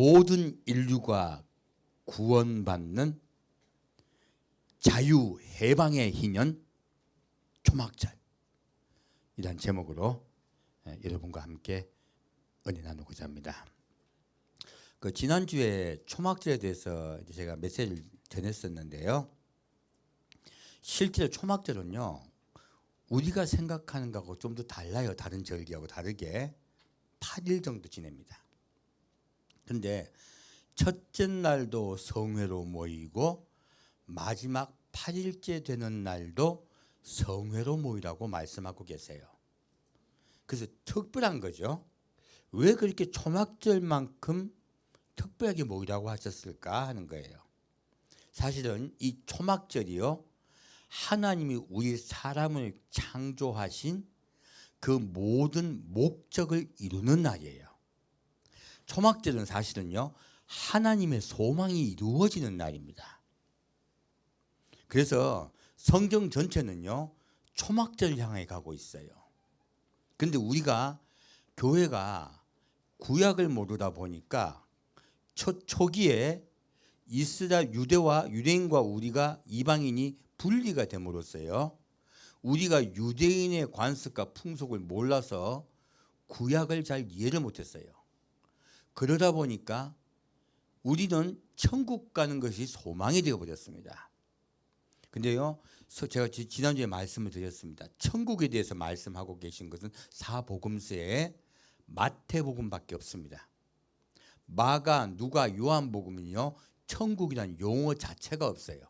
모든 인류가 구원받는 자유해방의 희년 초막절, 이란 제목으로 여러분과 함께 은혜 나누고자 합니다. 지난주에 초막절에 대해서 제가 메시지를 전했었는데요. 실제로 초막절은요, 우리가 생각하는 것하고 좀 더 달라요. 다른 절기하고 다르게 8일 정도 지냅니다. 그런데 첫째 날도 성회로 모이고 마지막 8일째 되는 날도 성회로 모이라고 말씀하고 계세요. 그래서 특별한 거죠. 왜 그렇게 초막절만큼 특별하게 모이라고 하셨을까 하는 거예요. 사실은 이 초막절이요, 하나님이 우리 사람을 창조하신 그 모든 목적을 이루는 날이에요. 초막절은 사실은요, 하나님의 소망이 이루어지는 날입니다. 그래서 성경 전체는요, 초막절을 향해 가고 있어요. 그런데 우리가 교회가 구약을 모르다 보니까 초기에 이스라엘 유대와 유대인과 우리가 이방인이 분리가 됨으로써요, 우리가 유대인의 관습과 풍속을 몰라서 구약을 잘 이해를 못했어요. 그러다 보니까 우리는 천국 가는 것이 소망이 되어버렸습니다. 근데요, 제가 지난주에 말씀을 드렸습니다. 천국에 대해서 말씀하고 계신 것은 사복음서에 마태복음밖에 없습니다. 마가, 누가, 요한복음은요, 천국이라는 용어 자체가 없어요.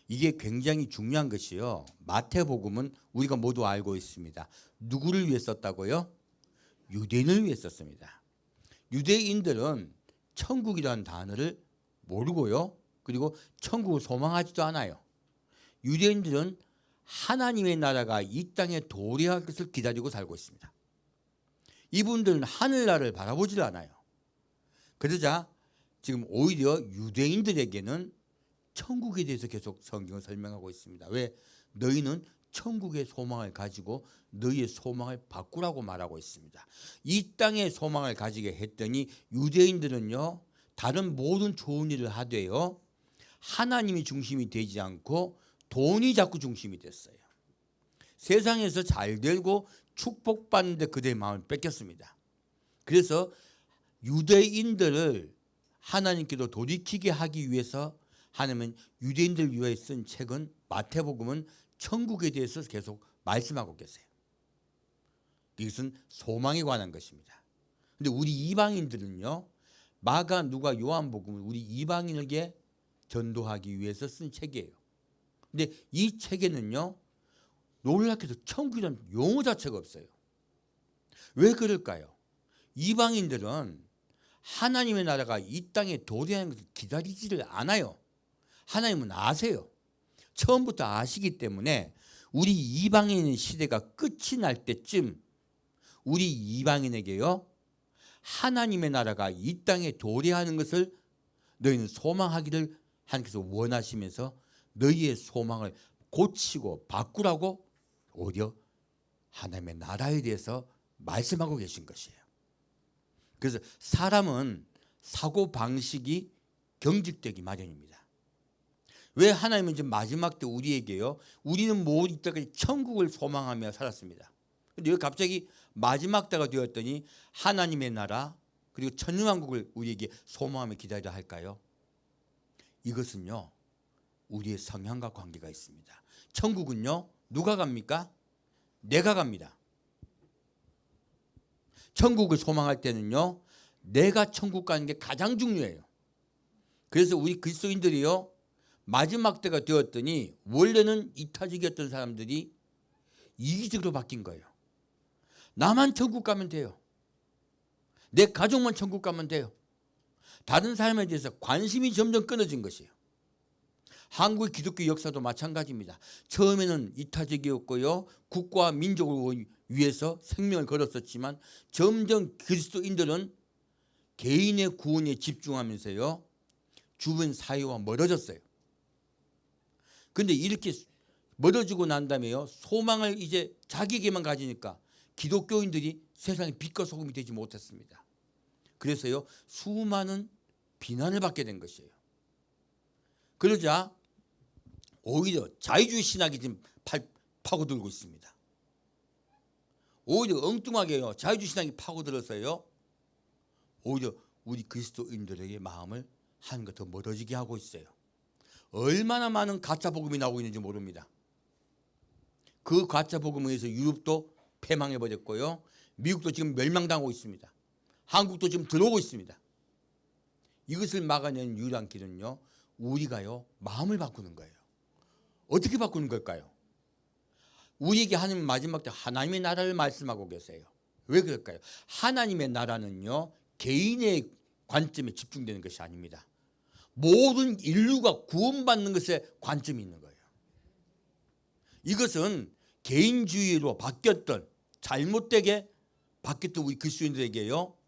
이게 굉장히 중요한 것이요. 마태복음은 우리가 모두 알고 있습니다. 누구를 위해 썼다고요? 유대인을 위해 썼습니다. 유대인들은 천국이라는 단어를 모르고요, 그리고 천국을 소망하지도 않아요. 유대인들은 하나님의 나라가 이 땅에 도래할 것을 기다리고 살고 있습니다. 이분들은 하늘나라를 바라보질 않아요. 그러자 지금 오히려 유대인들에게는 천국에 대해서 계속 성경을 설명하고 있습니다. 왜? 너희는 천국의 소망을 가지고 너희의 소망을 바꾸라고 말하고 있습니다. 이 땅의 소망을 가지게 했더니 유대인들은요, 다른 모든 좋은 일을 하되요, 하나님이 중심이 되지 않고 돈이 자꾸 중심이 됐어요. 세상에서 잘 되고 축복받는데 그들의 마음을 뺏겼습니다. 그래서 유대인들을 하나님께로 돌이키게 하기 위해서 하나님은 유대인들을 위해 쓴 책은 마태복음은 천국에 대해서 계속 말씀하고 계세요. 이것은 소망에 관한 것입니다. 그런데 우리 이방인들은요, 마가, 누가, 요한복음은 우리 이방인에게 전도하기 위해서 쓴 책이에요. 근데 이 책에는요, 놀랍게도 천국이라는 용어 자체가 없어요. 왜 그럴까요? 이방인들은 하나님의 나라가 이 땅에 도래하는 것을 기다리지를 않아요. 하나님은 아세요. 처음부터 아시기 때문에 우리 이방인의 시대가 끝이 날 때쯤 우리 이방인에게요, 하나님의 나라가 이 땅에 도래하는 것을 너희는 소망하기를 하나님께서 원하시면서 너희의 소망을 고치고 바꾸라고 오히려 하나님의 나라에 대해서 말씀하고 계신 것이에요. 그래서 사람은 사고방식이 경직되기 마련입니다. 왜 하나님은 이제 마지막 때 우리에게요, 우리는 모두 이때까지 천국을 소망하며 살았습니다. 그런데 왜 갑자기 마지막 때가 되었더니 하나님의 나라 그리고 천년왕국을 우리에게 소망하며 기다려야 할까요? 이것은요, 우리의 성향과 관계가 있습니다. 천국은요, 누가 갑니까? 내가 갑니다. 천국을 소망할 때는요, 내가 천국 가는 게 가장 중요해요. 그래서 우리 그리스도인들이요, 마지막 때가 되었더니 원래는 이타적이었던 사람들이 이기적으로 바뀐 거예요. 나만 천국 가면 돼요. 내 가족만 천국 가면 돼요. 다른 사람에 대해서 관심이 점점 끊어진 것이에요. 한국의 기독교 역사도 마찬가지입니다. 처음에는 이타적이었고요, 국가와 민족을 위해서 생명을 걸었었지만 점점 그리스도인들은 개인의 구원에 집중하면서요, 주변 사회와 멀어졌어요. 그런데 이렇게 멀어지고 난 다음에요, 소망을 이제 자기에게만 가지니까 기독교인들이 세상의 빛과 소금이 되지 못했습니다. 그래서요 수많은 비난을 받게 된 것이에요. 그러자 오히려 자유주의 신학이 지금 파고들고 있습니다. 오히려 엉뚱하게요 자유주의 신학이 파고들어서요 오히려 우리 그리스도인들에게 마음을 한껏 더 멀어지게 하고 있어요. 얼마나 많은 가짜 복음이 나오고 있는지 모릅니다. 그 가짜 복음에 의해서 유럽도 패망해버렸고요. 미국도 지금 멸망당하고 있습니다. 한국도 지금 들어오고 있습니다. 이것을 막아내는 유일한 길은요. 우리가요. 마음을 바꾸는 거예요. 어떻게 바꾸는 걸까요? 우리에게 하나님 마지막 때 하나님의 나라를 말씀하고 계세요. 왜 그럴까요? 하나님의 나라는요. 개인의 관점에 집중되는 것이 아닙니다. 모든 인류가 구원받는 것에 관점이 있는 거예요. 이것은 개인주의로 바뀌었던 잘못되게 바뀌었던 우리 그리스도인들에게요.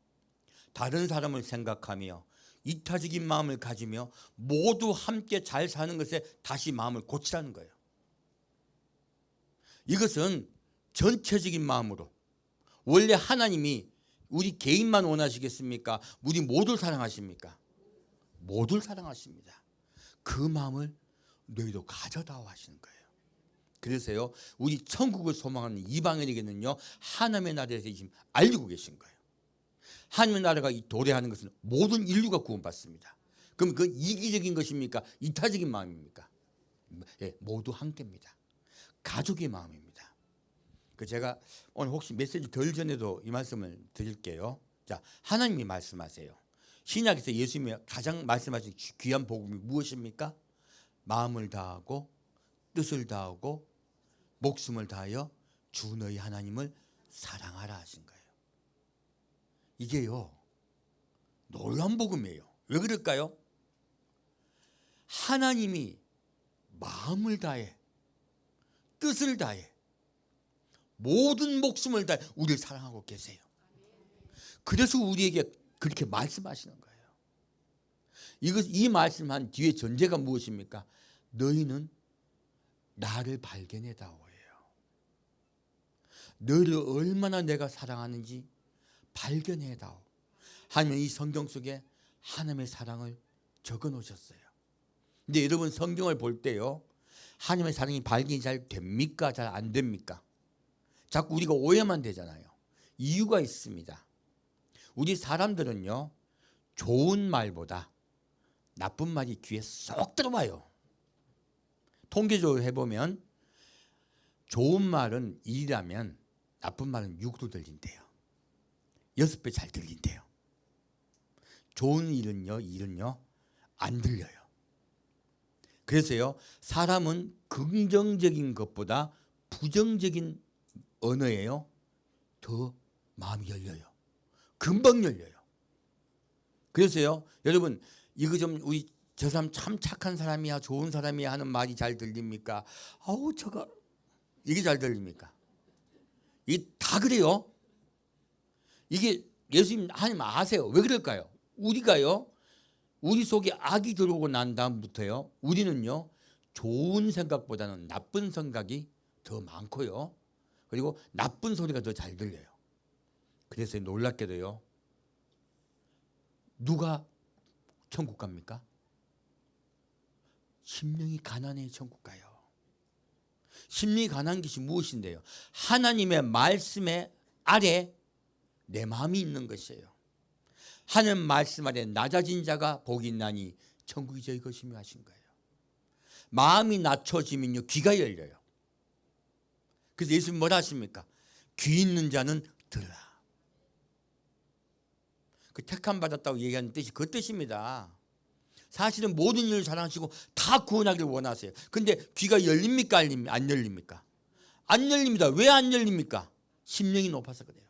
다른 사람을 생각하며 이타적인 마음을 가지며 모두 함께 잘 사는 것에 다시 마음을 고치라는 거예요. 이것은 전체적인 마음으로 원래 하나님이 우리 개인만 원하시겠습니까? 우리 모두를 사랑하십니까? 모두를 사랑하십니다. 그 마음을 너희도 가져다오 하시는 거예요. 그래서요 우리 천국을 소망하는 이방인에게는요 하나님의 나라에 대해서 지금 알리고 계신 거예요. 하나님의 나라가 도래하는 것은 모든 인류가 구원받습니다. 그럼 그건 이기적인 것입니까? 이타적인 마음입니까? 예, 모두 함께입니다. 가족의 마음입니다. 제가 오늘 혹시 메시지 덜 전에도 이 말씀을 드릴게요. 자, 하나님이 말씀하세요. 신약에서 예수님이 가장 말씀하신 귀한 복음이 무엇입니까? 마음을 다하고 뜻을 다하고 목숨을 다하여 주 너희 하나님을 사랑하라 하신 거예요. 이게요 놀라운 복음이에요. 왜 그럴까요? 하나님이 마음을 다해 뜻을 다해 모든 목숨을 다해 우리를 사랑하고 계세요. 그래서 우리에게 그렇게 말씀하시는 거예요. 이 말씀한 뒤에 전제가 무엇입니까? 너희는 나를 발견해다오예요. 너를 얼마나 내가 사랑하는지 발견해다오. 하나님은 이 성경 속에 하나님의 사랑을 적어 놓으셨어요. 근데 여러분 성경을 볼 때요 하나님의 사랑이 발견이 잘 됩니까? 잘 안 됩니까? 자꾸 우리가 오해만 되잖아요. 이유가 있습니다. 우리 사람들은요 좋은 말보다 나쁜 말이 귀에 쏙 들어와요. 통계적으로 해보면 좋은 말은 1이라면 나쁜 말은 6로 들린대요. 6배 잘 들린대요. 좋은 일은요 안 들려요. 그래서요 사람은 긍정적인 것보다 부정적인 언어에요 더 마음이 열려요. 금방 열려요. 그래서요 여러분 이거 좀 우리 저 사람 참 착한 사람이야 좋은 사람이야 하는 말이 잘 들립니까? 아우 저거 이게 잘 들립니까? 이게 다 그래요. 이게 예수님 하나님 아세요. 왜 그럴까요? 우리가요 우리 속에 악이 들어오고 난 다음부터요 우리는요 좋은 생각보다는 나쁜 생각이 더 많고요 그리고 나쁜 소리가 더 잘 들려요. 그래서 놀랍게도요 누가 천국 갑니까? 심령이 가난해 천국 가요. 심령이 가난한 것이 무엇인데요? 하나님의 말씀의 아래 내 마음이 있는 것이에요. 하나님 말씀 아래 낮아진 자가 복이 있나니 천국이 저희 것이며 하신 거예요. 마음이 낮춰지면요 귀가 열려요. 그래서 예수님 뭐라 하십니까? 귀 있는 자는 들으라. 그 택함 받았다고 얘기하는 뜻이 그 뜻입니다. 사실은 모든 일을 사랑하시고 다 구원하기를 원하세요. 근데 귀가 열립니까? 안 열립니까? 안 열립니다. 왜 안 열립니까? 심령이 높아서 그래요.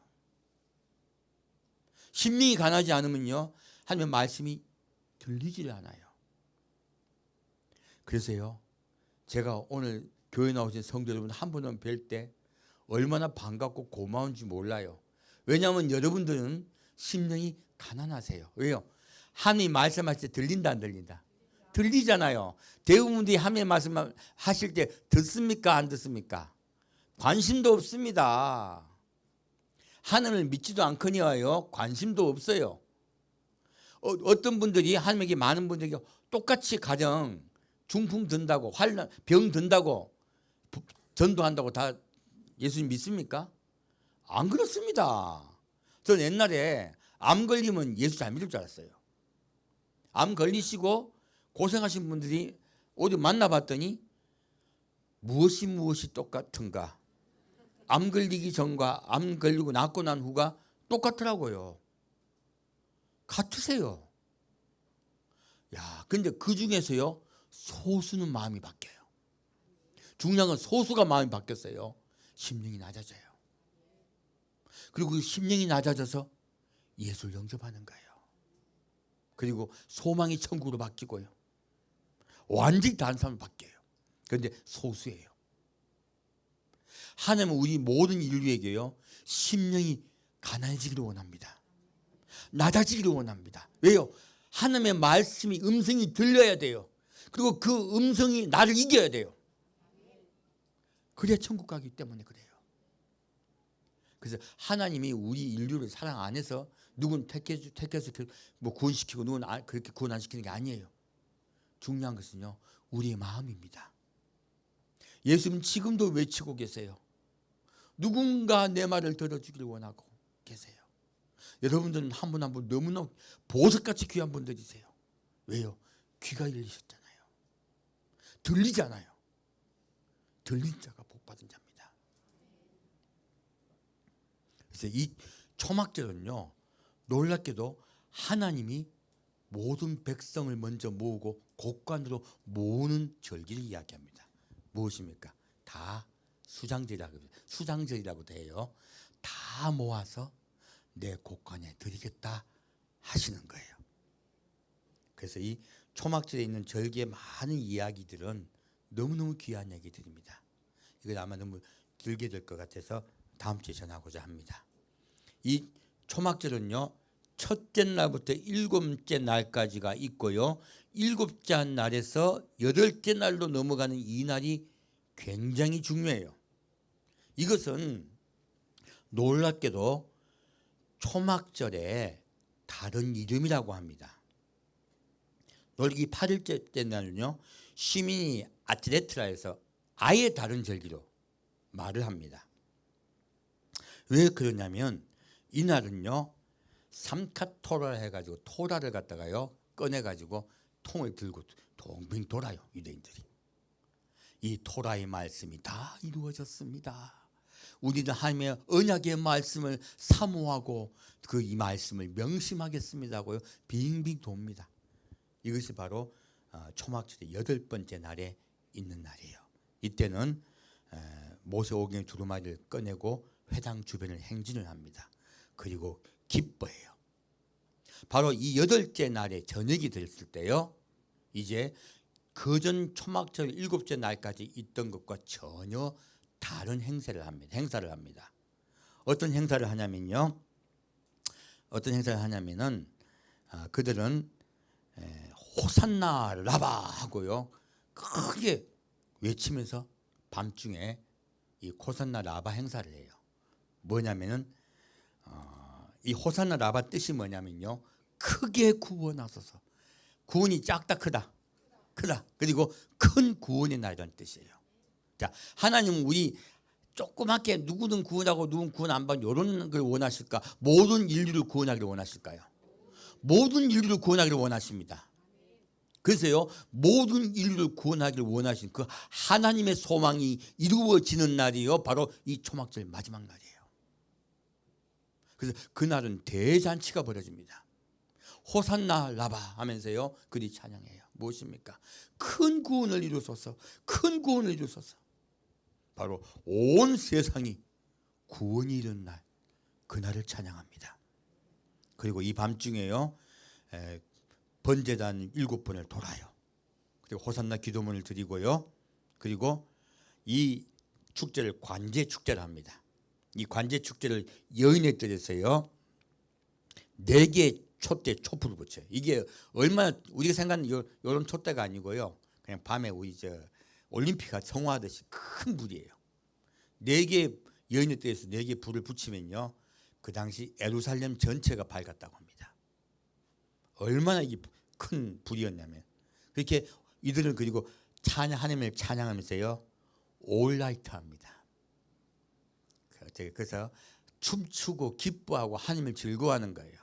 심령이 가난하지 않으면요 하나님의 말씀이 들리지를 않아요. 그래서요 제가 오늘 교회 나오신 성도 여러분 한 분은 뵐 때 얼마나 반갑고 고마운지 몰라요. 왜냐하면 여러분들은 심령이 가난하세요. 왜요? 하나님 말씀하실 때 들린다 안 들린다? 들리잖아요. 대부분들이 하나님 말씀 하실 때 듣습니까 안 듣습니까? 관심도 없습니다. 하나님을 믿지도 않거니와요 관심도 없어요. 어떤 분들이 하나님에게 많은 분들이 똑같이 가정 중풍 든다고 환난 병 든다고 전도한다고 다 예수님 믿습니까? 안 그렇습니다. 저는 옛날에 암 걸리면 예수 잘 믿을 줄 알았어요. 암 걸리시고 고생하신 분들이 어디 만나봤더니 무엇이 똑같은가? 암 걸리기 전과 암 걸리고 낫고 난 후가 똑같더라고요. 같으세요. 야, 근데 그 중에서요 소수는 마음이 바뀌어요. 중요한 건 소수가 마음이 바뀌었어요. 심령이 낮아져요. 그리고 그 심령이 낮아져서 예수를 영접하는 거예요. 그리고 소망이 천국으로 바뀌고요. 완전히 다른 사람으로 바뀌어요. 그런데 소수예요. 하나님은 우리 모든 인류에게요 심령이 가난해지기를 원합니다. 낮아지기를 원합니다. 왜요? 하나님의 말씀이 음성이 들려야 돼요. 그리고 그 음성이 나를 이겨야 돼요. 그래야 천국 가기 때문에 그래요. 그래서 하나님이 우리 인류를 사랑 안 해서 누군 택해서 뭐 구원시키고 누군 그렇게 구원 안 시키는 게 아니에요. 중요한 것은요 우리의 마음입니다. 예수님 지금도 외치고 계세요. 누군가 내 말을 들어주기를 원하고 계세요. 여러분들은 한 분 한 분 너무나 보석같이 귀한 분들이세요. 왜요? 귀가 열리셨잖아요. 들리잖아요. 들린 자가 복 받은 자입니다. 그래서 이 초막절은요 놀랍게도 하나님이 모든 백성을 먼저 모으고 곡관으로 모으는 절기를 이야기합니다. 무엇입니까? 다 수장절이라고 해요. 다 모아서 내 곡관에 드리겠다 하시는 거예요. 그래서 이 초막절에 있는 절기의 많은 이야기들은 너무너무 귀한 얘기들입니다. 이건 아마 너무 길게 될 것 같아서 다음 주에 전하고자 합니다. 이 초막절은요 첫째 날부터 일곱째 날까지가 있고요. 일곱째 날에서 여덟째 날로 넘어가는 이 날이 굉장히 중요해요. 이것은 놀랍게도 초막절의 다른 이름이라고 합니다. 이 8일째 때 날은요 시민이 아트레트라에서 아예 다른 절기로 말을 합니다. 왜 그러냐면 이날은요 삼카토라 해가지고 토라를 갖다가요 꺼내가지고 통을 들고 동빙 돌아요. 유대인들이. 이 토라의 말씀이 다 이루어졌습니다. 우리는 하나님의 언약의 말씀을 사모하고 그 이 말씀을 명심하겠습니다 하고요 빙빙 돕니다. 이것이 바로 초막절의 8번째 날에 있는 날이에요. 이때는 모세오경의 두루마리를 꺼내고 회당 주변을 행진을 합니다. 그리고 기뻐해요. 바로 이 8째 날에 저녁이 됐을 때요 이제 그전 초막절 7째 날까지 있던 것과 전혀 다른 행사를 합니다. 어떤 행사를 하냐면요 그들은 호산나 라바 하고요 크게 외치면서 밤중에 이 호산나 라바 행사를 해요. 뭐냐면은 이 호산나 라바 뜻이 뭐냐면요 크게 구원하소서. 구원이 작다 크다 그리고 큰 구원의 날이라는 뜻이에요. 자, 하나님은 우리 조그맣게 누구든 구원하고 누구는 구원 안 받는 이런 걸 원하실까? 모든 인류를 구원하기를 원하실까요? 모든 인류를 구원하기를 원하십니다. 그래서요 모든 인류를 구원하기를 원하신 그 하나님의 소망이 이루어지는 날이요 바로 이 초막절 마지막 날이에요. 그래서 그날은 대잔치가 벌어집니다. 호산나 라바 하면서요 그들이 찬양해요. 무엇입니까? 큰 구원을 이루소서. 큰 구원을 이루소서. 바로 온 세상이 구원이 이른 날 그날을 찬양합니다. 그리고 이 밤중에요 번제단 7번을 돌아요. 그리고 호산나 기도문을 드리고요. 그리고 이 축제를 관제축제를 합니다. 이 관제축제를 여인의 뜰에서요 4개의 촛대 촛불을 붙여요. 이게 얼마나 우리가 생각하는 이런 촛대가 아니고요 그냥 밤에 우리 올림픽가 성화하듯이 큰 불이에요. 4개 여인의 뜰에서 4개 불을 붙이면요 그 당시 예루살렘 전체가 밝았다고 합니다. 얼마나 이게 큰 불이었냐면, 그렇게 이들은 그리고 하나님을 찬양하면서요 올라이트 합니다. 그래서 춤추고 기뻐하고 하나님을 즐거워하는 거예요.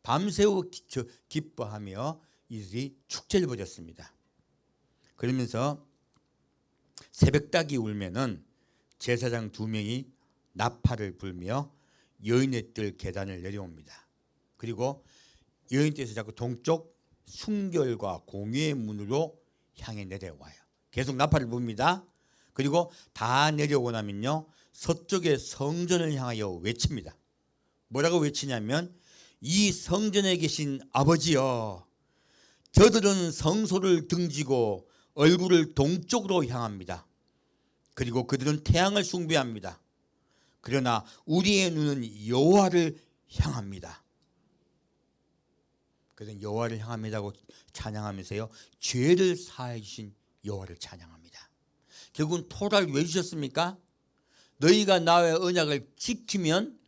밤새우 기뻐하며 이들이 축제를 벌였습니다. 그러면서 새벽닭이 울면은 제사장 2명이 나팔을 불며 여인의 뜰 계단을 내려옵니다. 그리고 여인의 뜰에서 자꾸 동쪽 순결과 공의의 문으로 향해 내려와요. 계속 나팔을 붑니다. 그리고 다 내려오고 나면요 서쪽의 성전을 향하여 외칩니다. 뭐라고 외치냐면, 이 성전에 계신 아버지여, 저들은 성소를 등지고 얼굴을 동쪽으로 향합니다. 그리고 그들은 태양을 숭배합니다. 그러나 우리의 눈은 여호와를 향합니다. 그래서 여호와를 향합니다고 찬양하면서요 죄를 사해 주신 여호와를 찬양합니다. 결국은 토라를 왜 주셨습니까? 너희가 나의 언약을 지키면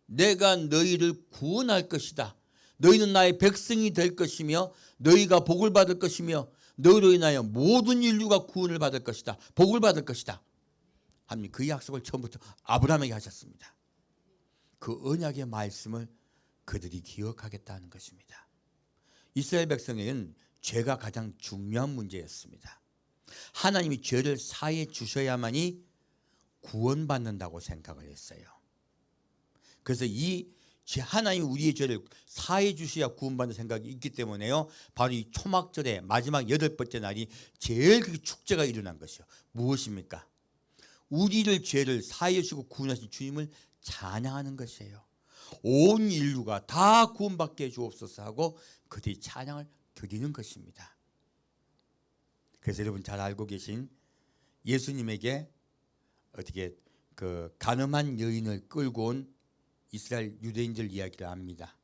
내가 너희를 구원할 것이다. 너희는 나의 백성이 될 것이며 너희가 복을 받을 것이며 너희로 인하여 모든 인류가 구원을 받을 것이다. 복을 받을 것이다. 하나님 그 약속을 처음부터 아브라함에게 하셨습니다. 그 언약의 말씀을 그들이 기억하겠다는 것입니다. 이스라엘 백성에게는 죄가 가장 중요한 문제였습니다. 하나님이 죄를 사해 주셔야만이 구원받는다고 생각을 했어요. 그래서 이 하나님이 우리의 죄를 사해 주셔야 구원받는 생각이 있기 때문에요 바로 이 초막절의 마지막 8번째 날이 제일 그 축제가 일어난 것이요. 무엇입니까? 우리를 죄를 사해 주시고 구원하신 주님을 찬양하는 것이에요. 온 인류가 다 구원받게 해 주옵소서 하고 그들이 찬양을 드리는 것입니다. 그래서 여러분 잘 알고 계신 예수님에게 어떻게 그 가늠한 여인을 끌고 온 이스라엘 유대인들 이야기를 압니다.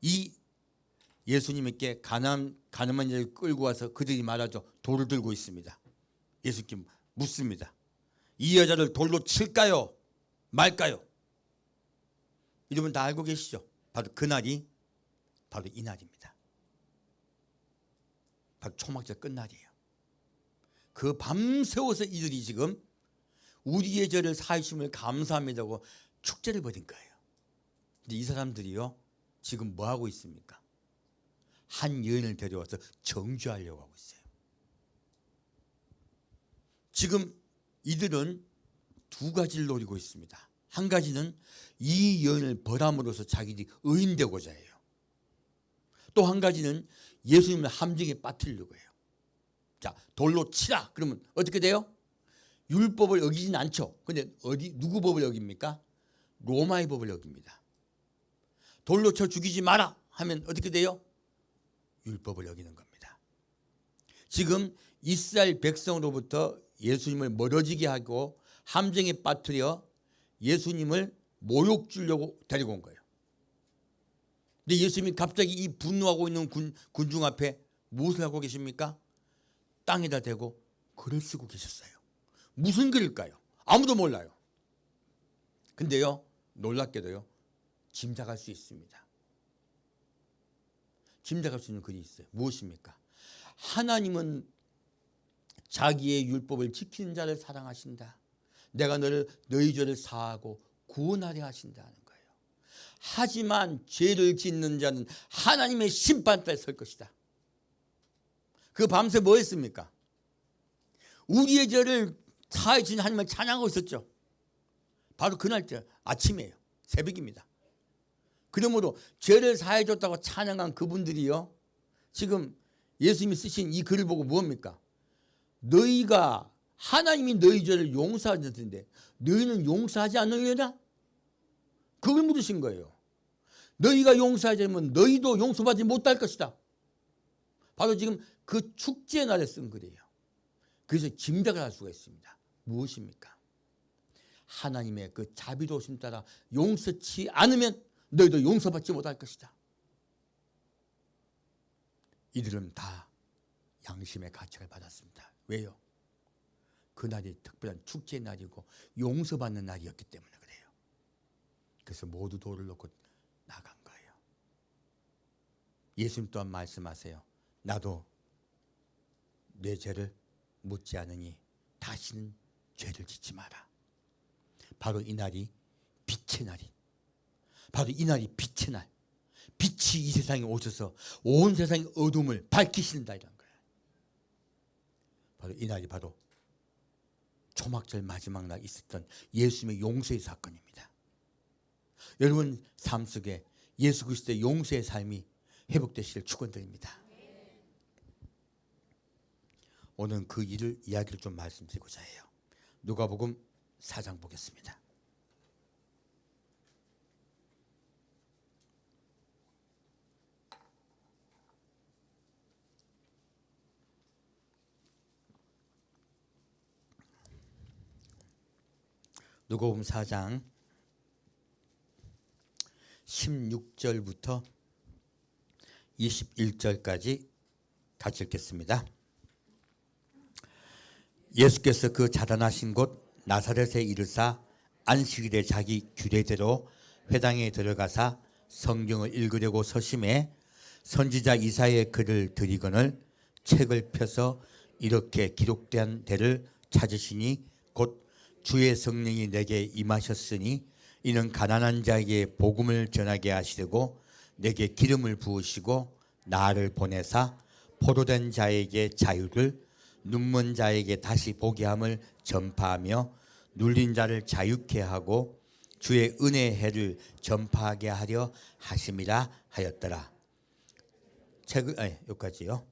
이 예수님에게 가늠한 여인을 끌고 와서 그들이 말하죠. 돌을 들고 있습니다. 예수님 묻습니다. 이 여자를 돌로 칠까요? 말까요? 여러분 다 알고 계시죠? 바로 그날이 바로 이 날입니다. 바로 초막절 끝날이에요. 그 밤새워서 이들이 지금 우리의 죄를 사해 주심을 감사합니다고 축제를 벌인 거예요. 근데 이 사람들이요 지금 뭐 하고 있습니까? 한 여인을 데려와서 정죄하려고 하고 있어요. 지금 이들은 두 가지를 노리고 있습니다. 한 가지는 이 여인을 벌함으로써 자기들이 의인되고자 해요. 또 한 가지는 예수님을 함정에 빠뜨리려고 해요. 자, 돌로 치라. 그러면 어떻게 돼요? 율법을 어기진 않죠. 근데 누구 법을 어깁니까? 로마의 법을 어깁니다. 돌로 쳐 죽이지 마라 하면 어떻게 돼요? 율법을 어기는 겁니다. 지금 이스라엘 백성으로부터 예수님을 멀어지게 하고 함정에 빠뜨려 예수님을 모욕 주려고 데리고 온 거예요. 근데 예수님이 갑자기 이 분노하고 있는 군중 앞에 무엇을 하고 계십니까? 땅에다 대고 글을 쓰고 계셨어요. 무슨 글일까요? 아무도 몰라요. 근데요 놀랍게도요 짐작할 수 있습니다. 짐작할 수 있는 글이 있어요. 무엇입니까? 하나님은 자기의 율법을 지키는 자를 사랑하신다. 내가 너희 죄를 사하고 구원하려 하신다는 거예요. 하지만 죄를 짓는 자는 하나님의 심판대에 설 것이다. 그 밤새 뭐 했습니까? 우리의 죄를 사해 주신 하나님을 찬양하고 있었죠. 바로 그날 아침이에요. 새벽입니다. 그러므로 죄를 사해 줬다고 찬양한 그분들이요 지금 예수님이 쓰신 이 글을 보고 뭡니까? 너희가 하나님이 너희 죄를 용서하셨는데 너희는 용서하지 않느냐? 그걸 물으신 거예요. 너희가 용서하지 않으면 너희도 용서받지 못할 것이다. 바로 지금 그 축제의 날에 쓴 글이에요. 그래서 짐작을 할 수가 있습니다. 무엇입니까? 하나님의 그 자비로우심 따라 용서치 않으면 너희도 용서받지 못할 것이다. 이들은 다 양심의 가책을 받았습니다. 왜요? 그날이 특별한 축제의 날이고 용서받는 날이었기 때문에 그래요. 그래서 모두 돌을 놓고 나간 거예요. 예수님 또한 말씀하세요. 나도 내 죄를 묻지 않으니 다시는 죄를 짓지 마라. 바로 이 날이 빛의 날이, 바로 이 날이 빛의 날. 빛이 이 세상에 오셔서 온 세상의 어둠을 밝히신다 이런 거예요. 바로 이 날이 바로 초막절 마지막 날 있었던 예수님의 용서의 사건입니다. 여러분 삶 속에 예수 그리스도의 용서의 삶이 회복되시길 축원드립니다. 오늘 그 일을 이야기를 좀 말씀드리고자 해요. 누가복음 4장 보겠습니다. 누가복음 4장 16절부터 21절까지 같이 읽겠습니다. 예수께서 그 자단하신 곳 나사렛에 이르사 안식일에 자기 규례대로 회당에 들어가사 성경을 읽으려고 서심해 선지자 이사야의 글을 들이거늘 책을 펴서 이렇게 기록된 데를 찾으시니 곧 주의 성령이 내게 임하셨으니 이는 가난한 자에게 복음을 전하게 하시려고 내게 기름을 부으시고 나를 보내사 포로된 자에게 자유를, 눈먼 자에게 다시 보게 함을 전파하며 눌린 자를 자유케 하고 주의 은혜의 해를 전파하게 하려 하심이라 하였더라. 여기까지요.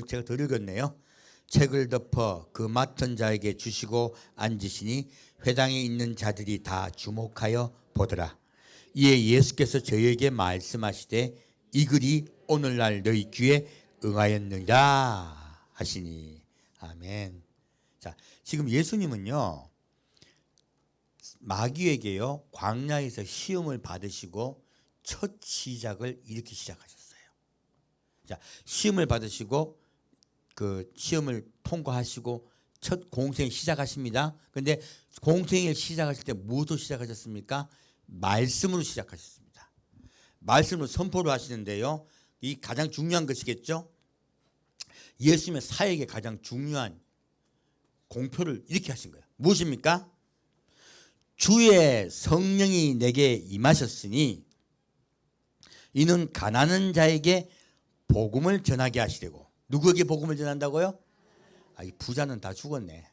제가 덜 읽었네요. 책을 덮어 그 맡은 자에게 주시고 앉으시니 회당에 있는 자들이 다 주목하여 보더라. 이에 예수께서 저희에게 말씀하시되 이 글이 오늘날 너희 귀에 응하였느니라 하시니. 아멘. 자, 지금 예수님은요 마귀에게요 광야에서 시험을 받으시고 첫 시작을 이렇게 시작하셨어요. 자, 시험을 받으시고 그 시험을 통과하시고 첫 공생 시작하십니다. 그런데 공생을 시작하실 때 무엇으로 시작하셨습니까? 말씀으로 시작하셨습니다. 말씀으로 선포를 하시는데요. 이 가장 중요한 것이겠죠. 예수님의 사역의 가장 중요한 공표를 이렇게 하신 거예요. 무엇입니까? 주의 성령이 내게 임하셨으니 이는 가난한 자에게 복음을 전하게 하시려고. 누구에게 복음을 전한다고요? 이 부자는 다 죽었네.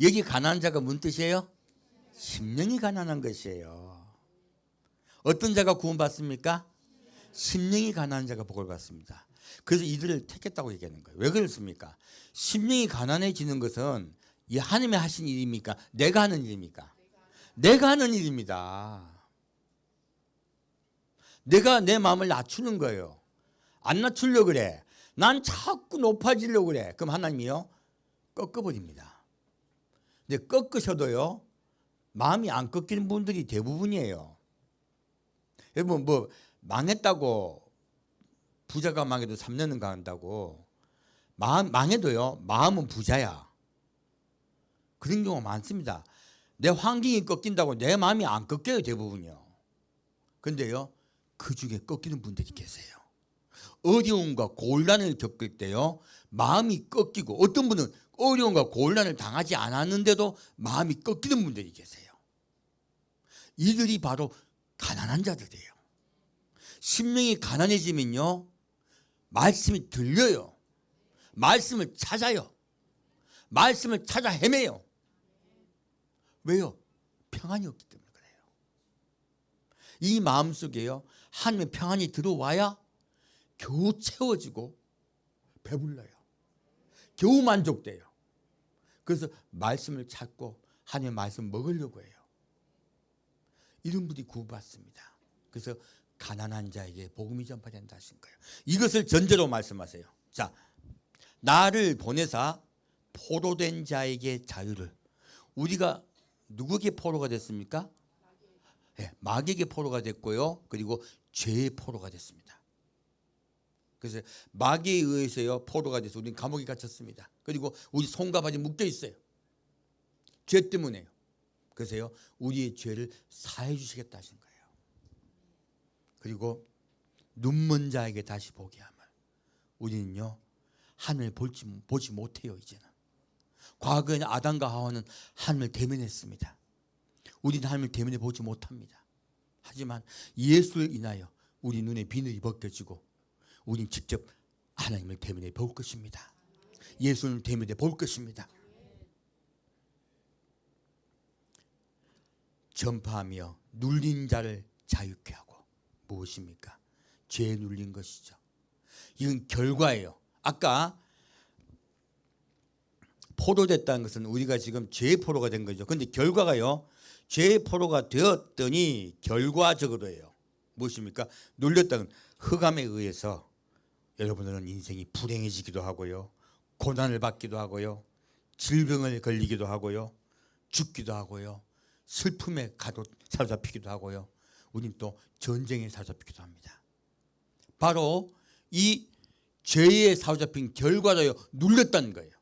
여기 가난한 자가 무슨 뜻이에요? 심령이 가난한 것이에요. 어떤 자가 구원받습니까? 심령이 가난한 자가 복을 받습니다. 그래서 이들을 택했다고 얘기하는 거예요. 왜 그렇습니까? 심령이 가난해지는 것은 이 하나님이 하신 일입니까? 내가 하는 일입니까? 내가 하는 일입니다. 내가 내 마음을 낮추는 거예요. 안 낮추려고 그래. 난 자꾸 높아지려고 그래. 그럼 하나님이요 꺾어버립니다. 근데 꺾으셔도요 마음이 안 꺾이는 분들이 대부분이에요. 여러분 뭐 망했다고 부자가 망해도 3년은 간다고 망해도요 마음은 부자야. 그런 경우가 많습니다. 내 환경이 꺾인다고 내 마음이 안 꺾여요 대부분이요. 그런데요 그 중에 꺾이는 분들이 계세요. 어려움과 곤란을 겪을 때요 마음이 꺾이고, 어떤 분은 어려움과 곤란을 당하지 않았는데도 마음이 꺾이는 분들이 계세요. 이들이 바로 가난한 자들이에요. 심령이 가난해지면요 말씀이 들려요. 말씀을 찾아요. 말씀을 찾아 헤매요. 왜요? 평안이 없기 때문에 그래요. 이 마음속에요 하나님의 평안이 들어와야 겨우 채워지고 배불러요. 겨우 만족돼요. 그래서 말씀을 찾고 하나님의 말씀 먹으려고 해요. 이런 분이 구원받습니다. 그래서 가난한 자에게 복음이 전파된다 하신 거예요. 이것을 전제로 말씀하세요. 자, 나를 보내사 포로된 자에게 자유를. 우리가 누구에게 포로가 됐습니까? 네, 마귀에게 포로가 됐고요. 그리고 죄의 포로가 됐습니다. 그래서 마귀에 의해서요 포로가 돼서 우리는 감옥에 갇혔습니다. 그리고 우리 손과 발이 묶여 있어요. 죄 때문에요. 그래서요 우리의 죄를 사해 주시겠다 하신 거예요. 그리고 눈먼 자에게 다시 보게 함을. 우리는요 하늘을 보지 못해요. 이제는. 과거에는 아담과 하와는 하늘을 대면했습니다. 우리는 하늘을 대면해 보지 못합니다. 하지만 예수를 인하여 우리 눈의 비늘이 벗겨지고 우리는 직접 하나님을 대면해 볼 것입니다. 예수를 대면해 볼 것입니다. 전파하며 눌린 자를 자유케 하고. 무엇입니까? 죄에 눌린 것이죠. 이건 결과예요. 아까 포로됐다는 것은 우리가 지금 죄의 포로가 된 거죠. 그런데 결과가요, 죄의 포로가 되었더니 결과적으로예요. 무엇입니까? 눌렸다는 흑암에 의해서 여러분들은 인생이 불행해지기도 하고요, 고난을 받기도 하고요, 질병을 걸리기도 하고요, 죽기도 하고요, 슬픔에 사로잡히기도 하고요, 우린 또 전쟁에 사로잡히기도 합니다. 바로 이 죄에 사로잡힌 결과로요, 눌렸다는 거예요.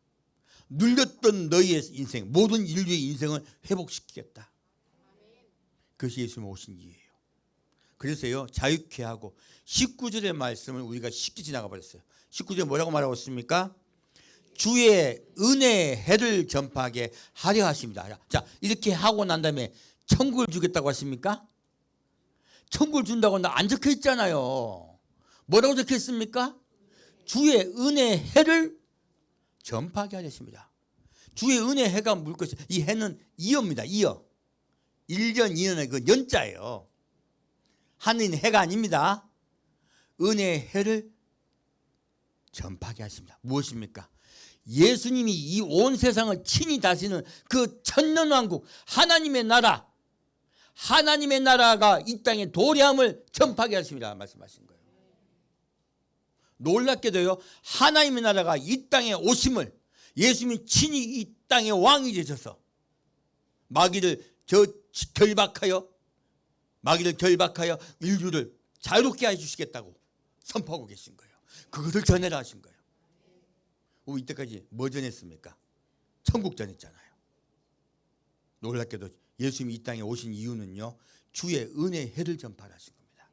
눌렸던 너희의 인생, 모든 인류의 인생을 회복시키겠다. 그것이 예수님 오신 이유예요. 그래서요, 자유케 하고. 19절의 말씀을 우리가 쉽게 지나가 버렸어요. 19절에 뭐라고 말하고 있습니까? 주의 은혜의 해를 전파하게 하려 하십니다. 자, 이렇게 하고 난 다음에 천국을 주겠다고 하십니까? 천국을 준다고 안 적혀 있잖아요. 뭐라고 적혀 있습니까? 주의 은혜의 해를 전파하게 하셨습니다. 주의 은혜의 해가 물 것이, 이 해는 이어입니다. 이어. 1년 2년의 그 년자예요. 하늘인 해가 아닙니다. 은혜의 해를 전파하게 하십니다. 무엇입니까? 예수님이 이 온 세상을 친히 다스리는 그 천년왕국, 하나님의 나라, 하나님의 나라가 이 땅에 도래함을 전파하게 하십니다. 말씀하신 거예요. 놀랍게도요, 하나님의 나라가 이 땅에 오심을, 예수님이 친히 이 땅의 왕이 되셔서 마귀를 결박하여 인류를 자유롭게 해주시겠다고 선포하고 계신 거예요. 그것을 전해라 하신 거예요. 이때까지 뭐 전했습니까? 천국 전했잖아요. 놀랍게도 예수님이 이 땅에 오신 이유는요, 주의 은혜의 해를 전파하신 겁니다.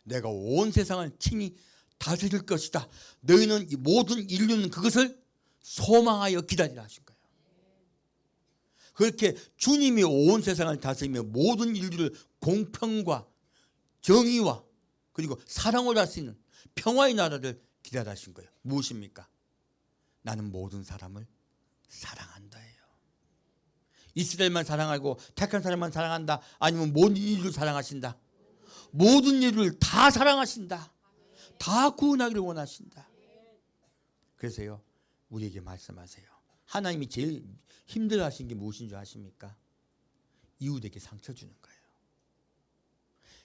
내가 온 세상을 친히 다스릴 것이다. 너희는, 모든 인류는 그것을 소망하여 기다리라 하신 거예요. 그렇게 주님이 온 세상을 다스리며 모든 인류를 공평과 정의와 그리고 사랑으로 할 수 있는 평화의 나라를 기다려 하신 거예요. 무엇입니까? 나는 모든 사람을 사랑한다예요. 이스라엘만 사랑하고 택한 사람만 사랑한다? 아니면 모든 인류를 사랑하신다? 모든 인류를 다 사랑하신다. 다 구원하기를 원하신다. 그래서요, 우리에게 말씀하세요. 하나님이 제일 힘들어하신 게 무엇인 줄 아십니까? 이웃에게 상처 주는 거예요.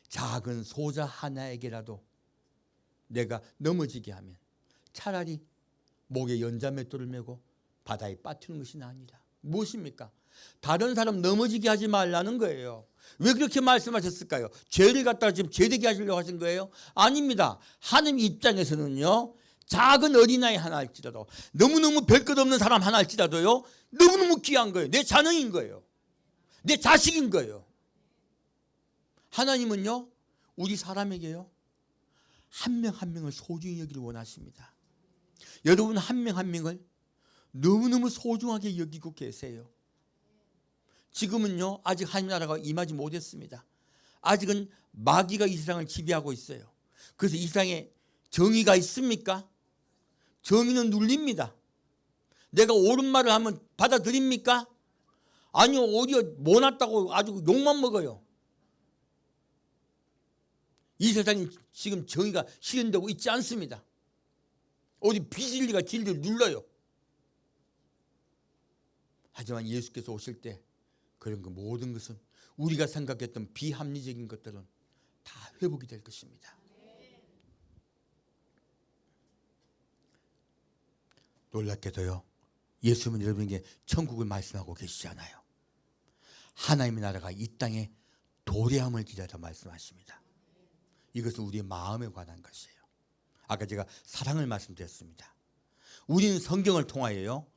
작은 소자 하나에게라도 내가 넘어지게 하면 차라리 목에 연자맷돌을 메고 바다에 빠뜨리는 것이 나으니라. 무엇입니까? 다른 사람 넘어지게 하지 말라는 거예요. 왜 그렇게 말씀하셨을까요? 죄를 갖다가 지금 죄되게 하시려고 하신 거예요? 아닙니다. 하나님 입장에서는요, 작은 어린아이 하나 할지라도, 너무너무 별것 없는 사람 하나 할지라도요, 너무너무 귀한 거예요. 내 자녀인 거예요. 내 자식인 거예요. 하나님은요, 우리 사람에게요, 한 명 한 명을 소중히 여기를 원하십니다. 여러분 한 명 한 명을 너무너무 소중하게 여기고 계세요. 지금은요, 아직 하나님 나라가 임하지 못했습니다. 아직은 마귀가 이 세상을 지배하고 있어요. 그래서 이 세상에 정의가 있습니까? 정의는 눌립니다. 내가 옳은 말을 하면 받아들입니까? 아니요, 오히려 못났다고 아주 욕만 먹어요. 이 세상에 지금 정의가 실현되고 있지 않습니다. 어디 비진리가 진리를 눌러요. 하지만 예수께서 오실 때 그런 거 모든 것은, 우리가 생각했던 비합리적인 것들은 다 회복이 될 것입니다. 놀랍게도요, 예수님은 여러분에게 천국을 말씀하고 계시잖아요. 하나님의 나라가 이 땅에 도래함을 기다려 말씀하십니다. 이것은 우리의 마음에 관한 것이에요. 아까 제가 사랑을 말씀드렸습니다. 우리는 성경을 통하여요,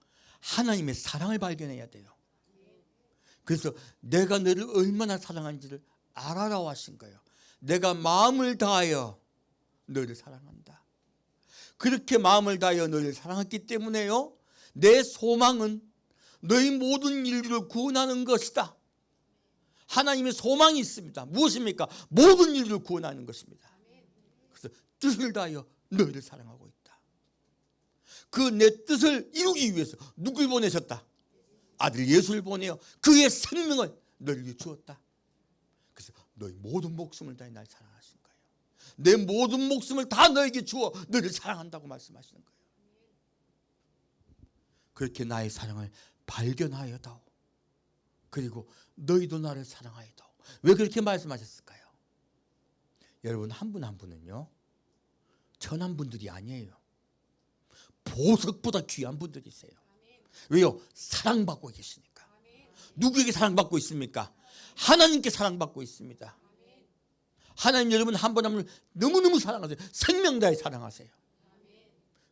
하나님의 사랑을 발견해야 돼요. 그래서 내가 너를 얼마나 사랑하는지를 알아라 하신 거예요. 내가 마음을 다하여 너를 사랑한다. 그렇게 마음을 다하여 너를 사랑했기 때문에요, 내 소망은 너희 모든 인류를 구원하는 것이다. 하나님의 소망이 있습니다. 무엇입니까? 모든 인류를 구원하는 것입니다. 그래서 뜻을 다하여 너희를 사랑하고 있다. 그 내 뜻을 이루기 위해서 누굴 보내셨다? 아들 예수를 보내어 그의 생명을 너희에게 주었다. 그래서 너희 모든 목숨을 다해 날 사랑하신 거예요. 내 모든 목숨을 다 너에게 주어 너희를 사랑한다고 말씀하시는 거예요. 그렇게 나의 사랑을 발견하여다오. 그리고 너희도 나를 사랑하여다오. 왜 그렇게 말씀하셨을까요? 여러분, 한 분 한 분은요, 천한 분들이 아니에요. 보석보다 귀한 분들이세요. 왜요? 사랑받고 계시니까. 누구에게 사랑받고 있습니까? 하나님께 사랑받고 있습니다. 하나님, 여러분 한 분 한 분을 너무너무 사랑하세요. 생명 다해 사랑하세요.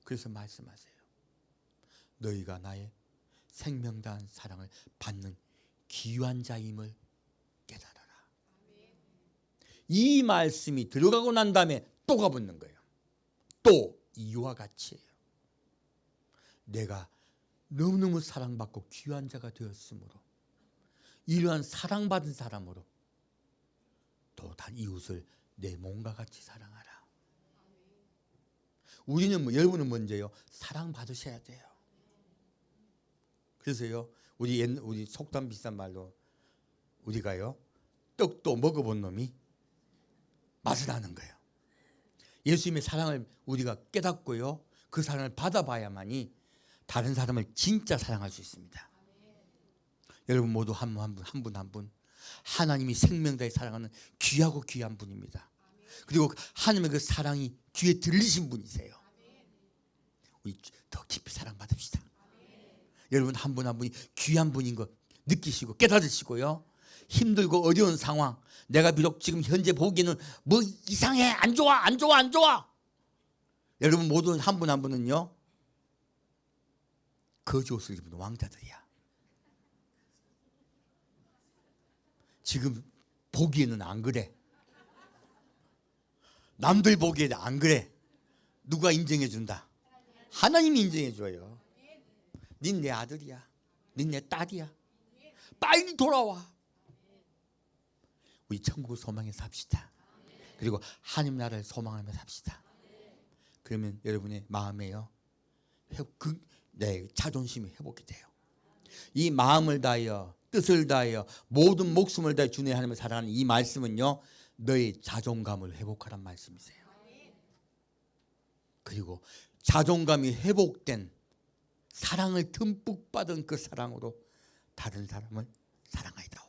그래서 말씀하세요. 너희가 나의 생명 다한 사랑을 받는 귀한 자임을 깨달아라. 이 말씀이 들어가고 난 다음에 또가 붙는 거예요. 또 이와 같이예요. 내가 너무너무 사랑받고 귀한 자가 되었으므로 이러한 사랑받은 사람으로 또 다 이웃을 내 몸과 같이 사랑하라. 우리는 여러분은 먼저요, 사랑받으셔야 돼요. 그래서요, 우리 속담 비슷한 말로 우리가요, 떡도 먹어본 놈이 맛을 아는 거예요. 예수님의 사랑을 우리가 깨닫고요, 그 사랑을 받아봐야만이 다른 사람을 진짜 사랑할 수 있습니다. 여러분 모두 한 분 한 분 하나님이 생명 다해 사랑하는 귀하고 귀한 분입니다. 그리고 하나님의 그 사랑이 귀에 들리신 분이세요. 우리 더 깊이 사랑받읍시다. 여러분 한 분 한 분이 귀한 분인 거 느끼시고 깨달으시고요, 힘들고 어려운 상황, 내가 비록 지금 현재 보기에는 뭐 이상해, 안 좋아, 안 좋아, 안 좋아. 여러분 모두 한 분 한 분은요, 거짓옷을 입은 왕자들이야. 지금 보기에는 안 그래. 남들 보기에는 안 그래. 누가 인정해 준다? 하나님이 인정해 줘요. 닌 내 아들이야. 닌 내 딸이야. 빨리 돌아와. 우리 천국을 소망해 삽시다. 그리고 하나님 나라를 소망하며 삽시다. 그러면 여러분의 마음에요, 자존심이 회복이 돼요. 이 마음을 다하여 뜻을 다하여 모든 목숨을 다해 주의 하나님을 사랑하는 이 말씀은요, 너의 자존감을 회복하란 말씀이세요. 그리고 자존감이 회복된 사랑을 듬뿍 받은 그 사랑으로 다른 사람을 사랑하이다오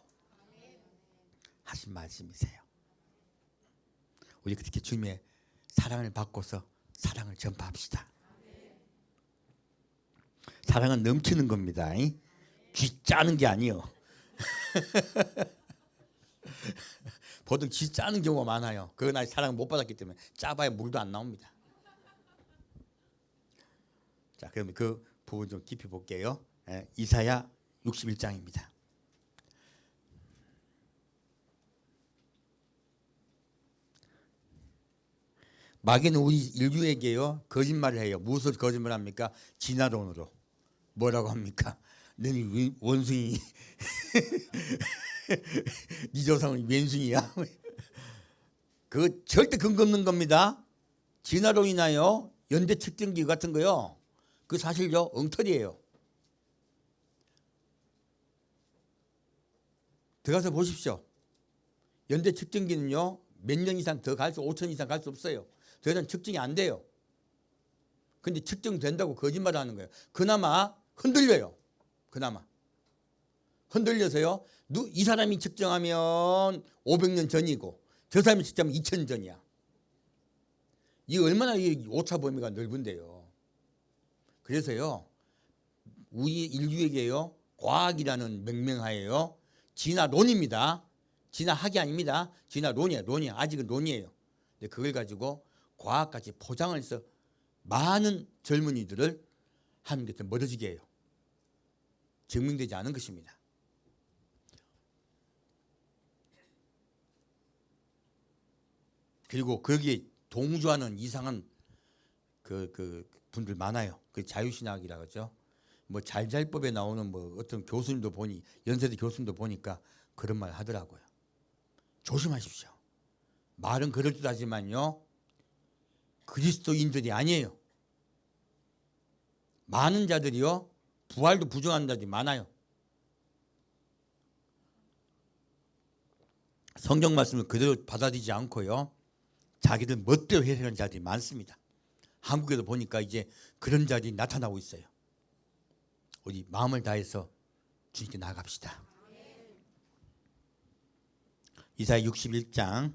하신 말씀이세요. 우리 그렇게 주님의 사랑을 받고서 사랑을 전파합시다. 사랑은 넘치는 겁니다. 쥐 짜는 게 아니요. 보통 쥐 짜는 경우가 많아요. 그건 아직 사랑을 못 받았기 때문에 짜봐야 물도 안 나옵니다. 자, 그럼 그 부분 좀 깊이 볼게요. 이사야 61장입니다. 마귀는 우리 인류에게요, 거짓말을 해요. 무엇을 거짓말합니까? 진화론으로. 뭐라고 합니까? 너는 원숭이 네 조상은 왼숭이야. 그거 절대 근거 없는 겁니다. 진화론이나요, 연대 측정기 같은 거요, 그 사실요, 엉터리예요. 들어가서 보십시오. 연대 측정기는요, 몇 년 이상 더 갈 수, 5천 이상 갈 수 없어요. 더 이상 측정이 안 돼요. 근데 측정된다고 거짓말을 하는 거예요. 그나마 흔들려요. 그나마 흔들려서요, 이 사람이 측정하면 500년 전이고 저 사람이 측정하면 2000년 전이야. 이게 얼마나 이 오차 범위가 넓은데요. 그래서요, 우리 인류에게요, 과학이라는 명명하에요, 진화론입니다. 진화학이 아닙니다. 진화론이에요. 론이에요. 아직은 론이에요. 근데 그걸 가지고 과학까지 포장을 해서 많은 젊은이들을 하나님께서 멀어지게 해요. 증명되지 않은 것입니다. 그리고 거기에 동조하는 이상한 그 분들 많아요. 그 자유신학이라고 하죠. 뭐 잘잘법에 나오는 뭐 어떤 교수님도 보니, 연세대 교수님도 보니까 그런 말 하더라고요. 조심하십시오. 말은 그럴듯하지만요, 그리스도인들이 아니에요. 많은 자들이요, 부활도 부정하는 자들이 많아요. 성경 말씀을 그대로 받아들이지 않고요, 자기들 멋대로 해석하는 자들이 많습니다. 한국에도 보니까 이제 그런 자들이 나타나고 있어요. 우리 마음을 다해서 주님께 나아갑시다. 이사야 61장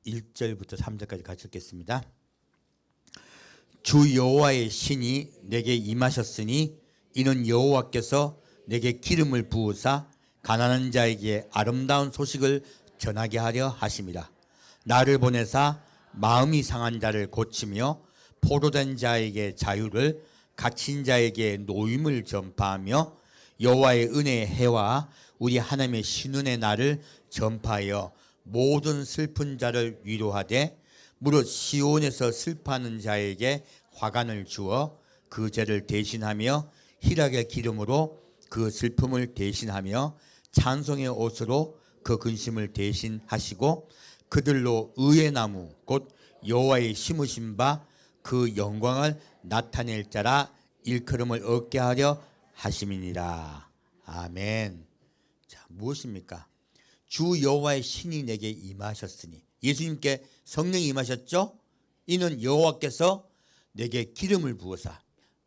1절부터 3절까지 같이 읽겠습니다. 주 여호와의 신이 내게 임하셨으니 이는 여호와께서 내게 기름을 부으사 가난한 자에게 아름다운 소식을 전하게 하려 하심이라. 나를 보내사 마음이 상한 자를 고치며 포로된 자에게 자유를, 갇힌 자에게 노임을 전파하며 여호와의 은혜의 해와 우리 하나님의 신운의 날을 전파하여 모든 슬픈 자를 위로하되 무릇 시온에서 슬퍼하는 자에게 화관을 주어 그 죄를 대신하며 희락의 기름으로 그 슬픔을 대신하며 찬송의 옷으로 그 근심을 대신하시고 그들로 의의 나무 곧 여호와의 심으신 바 그 영광을 나타낼 자라 일컬음을 얻게 하려 하심이니라. 아멘. 자, 무엇입니까? 주 여호와의 신이 내게 임하셨으니, 예수님께 성령이 임하셨죠? 이는 여호와께서 내게 기름을 부어사,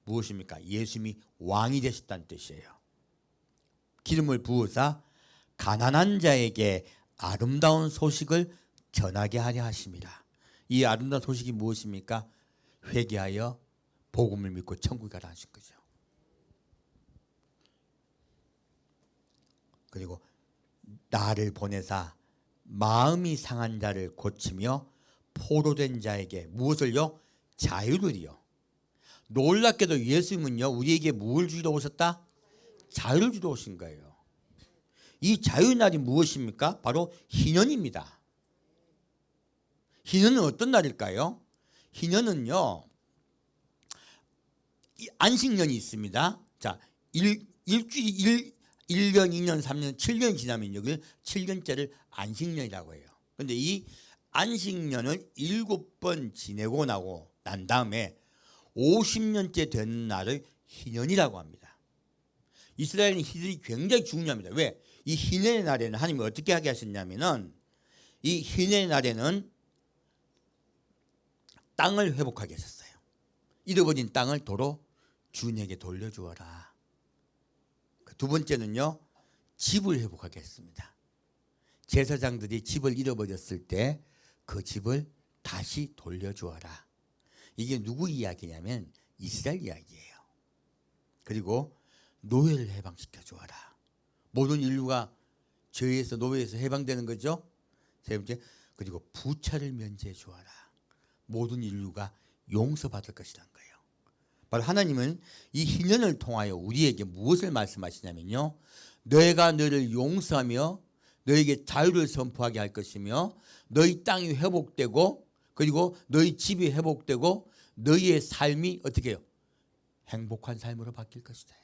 무엇입니까? 예수님이 왕이 되셨다는 뜻이에요. 기름을 부어사 가난한 자에게 아름다운 소식을 전하게 하려 하심이라. 이 아름다운 소식이 무엇입니까? 회개하여 복음을 믿고 천국에 가라 하신 거죠. 그리고 나를 보내사 마음이 상한 자를 고치며 포로된 자에게 무엇을요? 자유를요. 놀랍게도 예수님은요, 우리에게 무엇을 주러 오셨다? 자유를 주러 오신 거예요. 이 자유의 날이 무엇입니까? 바로 희년입니다. 희년은 어떤 날일까요? 희년은요, 안식년이 있습니다. 자, 일주일 1년, 2년, 3년, 7년이 지나면 여기 7년째를 안식년이라고 해요. 그런데 이 안식년을 7번 지내고 나고 난 다음에 50년째 되는 날을 희년이라고 합니다. 이스라엘은 희년이 굉장히 중요합니다. 왜? 이 희년의 날에는 하나님이 어떻게 하게 하셨냐면은, 이 희년의 날에는 땅을 회복하게 하셨어요. 잃어버린 땅을 도로 주인에게 돌려주어라. 두 번째는요, 집을 회복하게 했습니다. 제사장들이 집을 잃어버렸을 때 그 집을 다시 돌려주어라. 이게 누구 이야기냐면 이스라엘 이야기예요. 그리고 노예를 해방시켜 주어라. 모든 인류가 죄에서, 노예에서 해방되는 거죠. 세 번째, 그리고 부차를 면제해 주어라. 모든 인류가 용서받을 것이라는 거예요. 바로 하나님은 이 희년을 통하여 우리에게 무엇을 말씀하시냐면요, 내가 너를 용서하며 너에게 자유를 선포하게 할 것이며 너희 땅이 회복되고 그리고 너희 집이 회복되고 너희의 삶이 어떻게 해요? 행복한 삶으로 바뀔 것이다.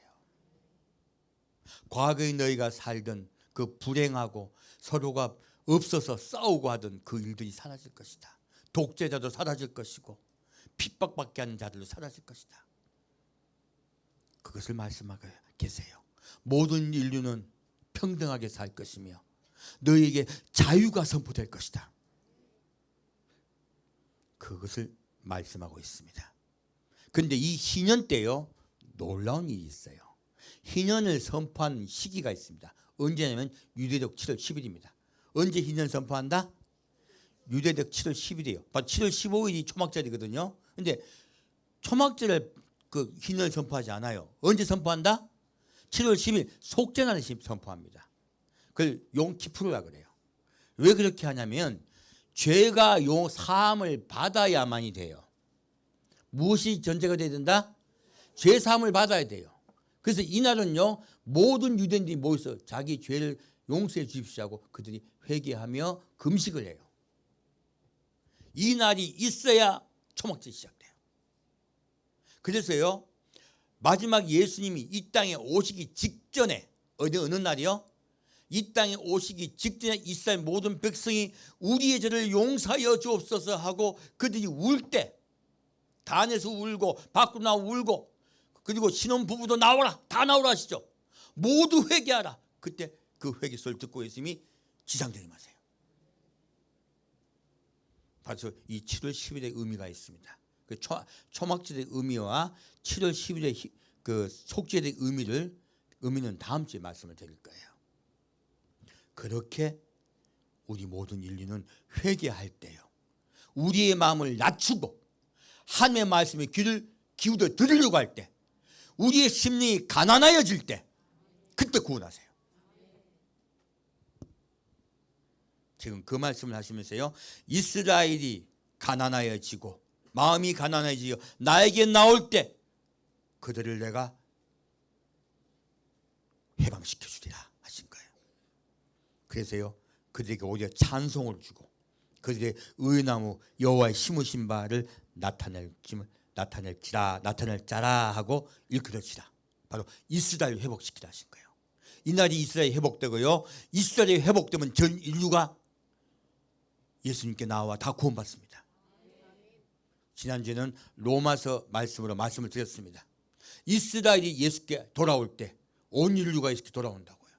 과거에 너희가 살던 그 불행하고 서로가 없어서 싸우고 하던 그 일들이 사라질 것이다. 독재자도 사라질 것이고 핍박받게 하는 자들도 사라질 것이다. 그것을 말씀하고 계세요. 모든 인류는 평등하게 살 것이며 너희에게 자유가 선포될 것이다. 그것을 말씀하고 있습니다. 그런데 이 희년 때요, 놀라운 일이 있어요. 희년을 선포한 시기가 있습니다. 언제냐면 유대적 7월 10일입니다. 언제 희년 선포한다? 유대적 7월 10일이에요. 바로 7월 15일이 초막절이거든요. 근데 초막절을 그 희년을 선포하지 않아요. 언제 선포한다? 7월 10일 속죄날에 선포합니다. 그걸 용키푸르라 그래요. 왜 그렇게 하냐면 죄가 사함을 받아야만이 돼요. 무엇이 전제가 돼야 된다? 죄 사함을 받아야 돼요. 그래서 이날은요, 모든 유대인들이 모여서 자기 죄를 용서해 주십시오 하고 그들이 회개하며 금식을 해요. 이 날이 있어야 초막절이 시작돼요. 그래서요, 마지막 예수님이 이 땅에 오시기 직전에, 어느 날이요? 이 땅에 오시기 직전에 이스라엘 모든 백성이 우리의 죄를 용서하여 주옵소서 하고 그들이 울 때, 단에서 울고 밖으로 나와 울고, 그리고 신혼부부도 나오라, 다 나오라 하시죠. 모두 회개하라. 그때 그 회개 소리를 듣고 예수님이 지상전임하세요. 그래서 이 7월 10일의 의미가 있습니다. 그 초막절의 의미와 7월 10일의 그 속죄의 의미는 다음 주에 말씀을 드릴 거예요. 그렇게 우리 모든 인류는 회개할 때요, 우리의 마음을 낮추고 하나님의 말씀에 귀를 기울여 들으려고 할 때, 우리의 심령이 가난하여질 때, 그때 구원하세요. 지금 그 말씀을 하시면서요, 이스라엘이 가난하여지고 마음이 가난해지어 나에게 나올 때 그들을 내가 해방시켜 주리라 하신 거예요. 그래서요, 그들에게 오히려 찬송을 주고 그들의 의나무 여호와의 심으신 바를 나타낼 자라 하고 일컬어지라. 바로 이스라엘 회복시키라 하신 거예요. 이날이 이스라엘이 회복되고요, 이스라엘이 회복되면 전 인류가 예수님께 나와 다 구원받습니다. 지난주에는 로마서 말씀으로 말씀을 드렸습니다. 이스라엘이 예수께 돌아올 때 온 인류가 예수께 돌아온다고요.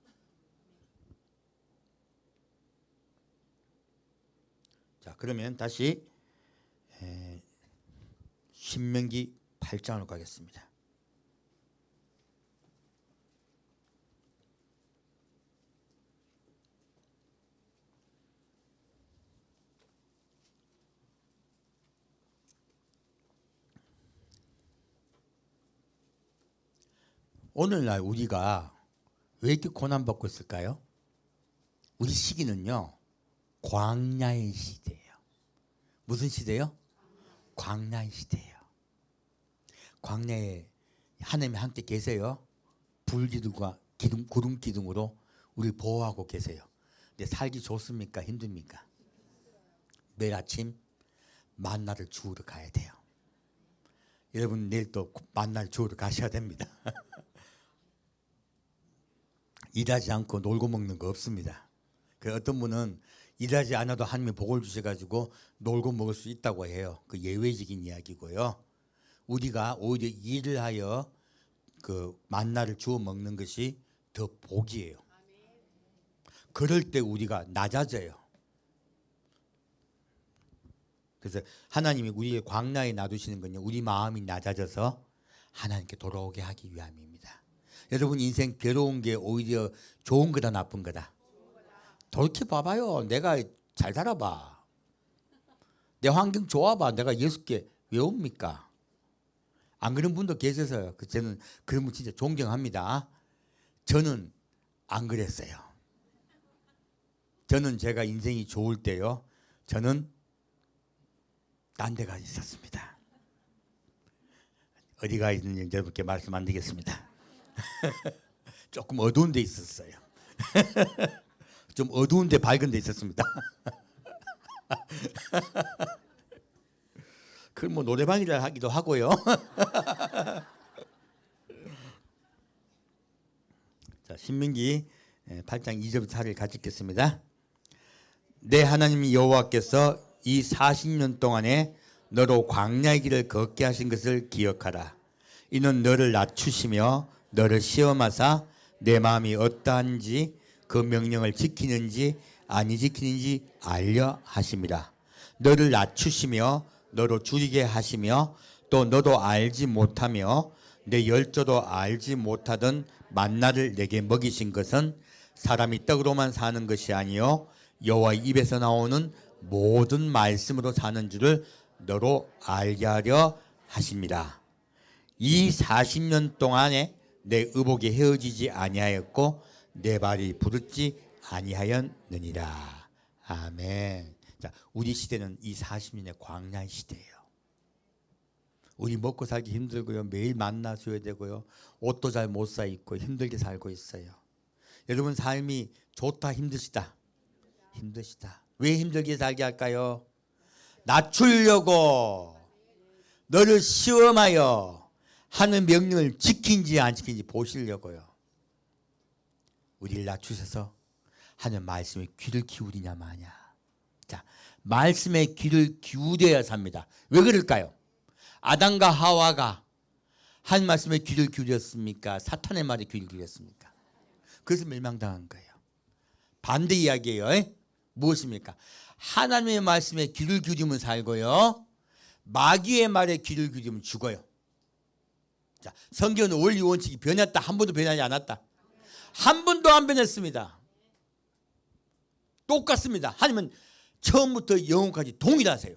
자, 그러면 다시 신명기 8장으로 가겠습니다. 오늘날 우리가 왜 이렇게 고난받고 있을까요? 우리 시기는요, 광야의 시대예요. 무슨 시대요? 광야의 시대예요. 광야에 하나님이 함께 계세요. 불기둥과 구름 기둥으로 우리 보호하고 계세요. 근데 살기 좋습니까? 힘듭니까? 매일 아침 만나를 주우러 가야 돼요. 여러분 내일 또 만나를 주우러 가셔야 됩니다. 일하지 않고 놀고 먹는 거 없습니다. 그 어떤 분은 일하지 않아도 하나님이 복을 주셔가지고 놀고 먹을 수 있다고 해요. 그 예외적인 이야기고요. 우리가 오히려 일을 하여 그 만나를 주워 먹는 것이 더 복이에요. 그럴 때 우리가 낮아져요. 그래서 하나님이 우리의 광야에 놔두시는 건요, 우리 마음이 낮아져서 하나님께 돌아오게 하기 위함입니다. 여러분 인생 괴로운 게 오히려 좋은 거다 나쁜 거다? 돌이켜 봐봐요. 내가 잘 살아봐. 내 환경 좋아봐. 내가 예수께 왜 옵니까? 안 그런 분도 계셔서요. 저는 그런 분 진짜 존경합니다. 저는 안 그랬어요. 저는 제가 인생이 좋을 때요, 저는 딴 데가 있었습니다. 어디가 있는지 여러분께 말씀 안 드리겠습니다. 조금 어두운 데 있었어요. 좀 어두운 데 밝은 데 있었습니다. 그럼 뭐 노래방이라 하기도 하고요. 자, 신명기 8장 2절부터 4절 같이 읽겠습니다. 내 하나님 여호와께서 이 40년 동안에 너로 광야의 길을 걷게 하신 것을 기억하라. 이는 너를 낮추시며 너를 시험하사 내 마음이 어떠한지 그 명령을 지키는지 아니 지키는지 알려 하심이라. 너를 낮추시며 너로 줄이게 하시며 또 너도 알지 못하며 내 열조도 알지 못하던 만나를 내게 먹이신 것은 사람이 떡으로만 사는 것이 아니요 여호와의 입에서 나오는 모든 말씀으로 사는 줄을 너로 알게 하려 하심이라. 이 40년 동안에 내 의복이 헤어지지 아니하였고 내 발이 부르지 아니하였느니라. 아멘. 자, 우리 시대는 이 40년의 광야의 시대예요. 우리 먹고 살기 힘들고요, 매일 만나줘야 되고요, 옷도 잘 못 사 입고 힘들게 살고 있어요. 여러분 삶이 좋다 힘드시다? 힘드시다. 왜 힘들게 살게 할까요? 낮추려고 너를 시험하여 하는 명령을 지킨지 안 지킨지 보시려고요. 우리를 낮추셔서 하는 말씀에 귀를 기울이냐 마냐. 자, 말씀에 귀를 기울여야 삽니다. 왜 그럴까요? 아담과 하와가 한 말씀에 귀를 기울였습니까? 사탄의 말에 귀를 기울였습니까? 그래서 멸망당한 거예요. 반대 이야기예요. 무엇입니까? 하나님의 말씀에 귀를 기울이면 살고요, 마귀의 말에 귀를 기울이면 죽어요. 자, 성경은 원리 원칙이 변했다, 한 번도 변하지 않았다. 한 번도 안 변했습니다. 똑같습니다. 하나님은 처음부터 영혼까지 동일하세요.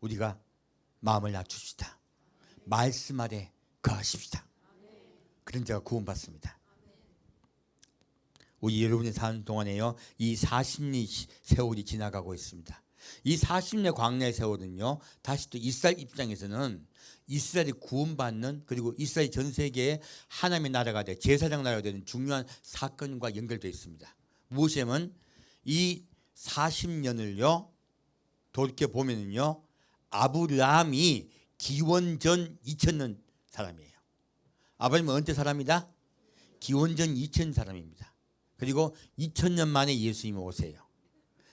우리가 마음을 낮춥시다. 말씀 아래 거하십시다. 그런 자가 구원받습니다. 우리 여러분이 사는 동안에요, 이 40년 세월이 지나가고 있습니다. 이 40년 광야의 세월은요, 다시 또 이스라엘 입장에서는 이스라엘이 구원받는, 그리고 이스라엘 전 세계에 하나님의 나라가 돼 제사장 나라가 되는 중요한 사건과 연결되어 있습니다. 무엇이냐면 이 40년을요 돌이켜 보면은요, 아브라함이 기원전 2000년 사람이에요. 아브라함은 언제 사람이다? 기원전 2000 사람입니다. 그리고 2000년 만에 예수님이 오세요.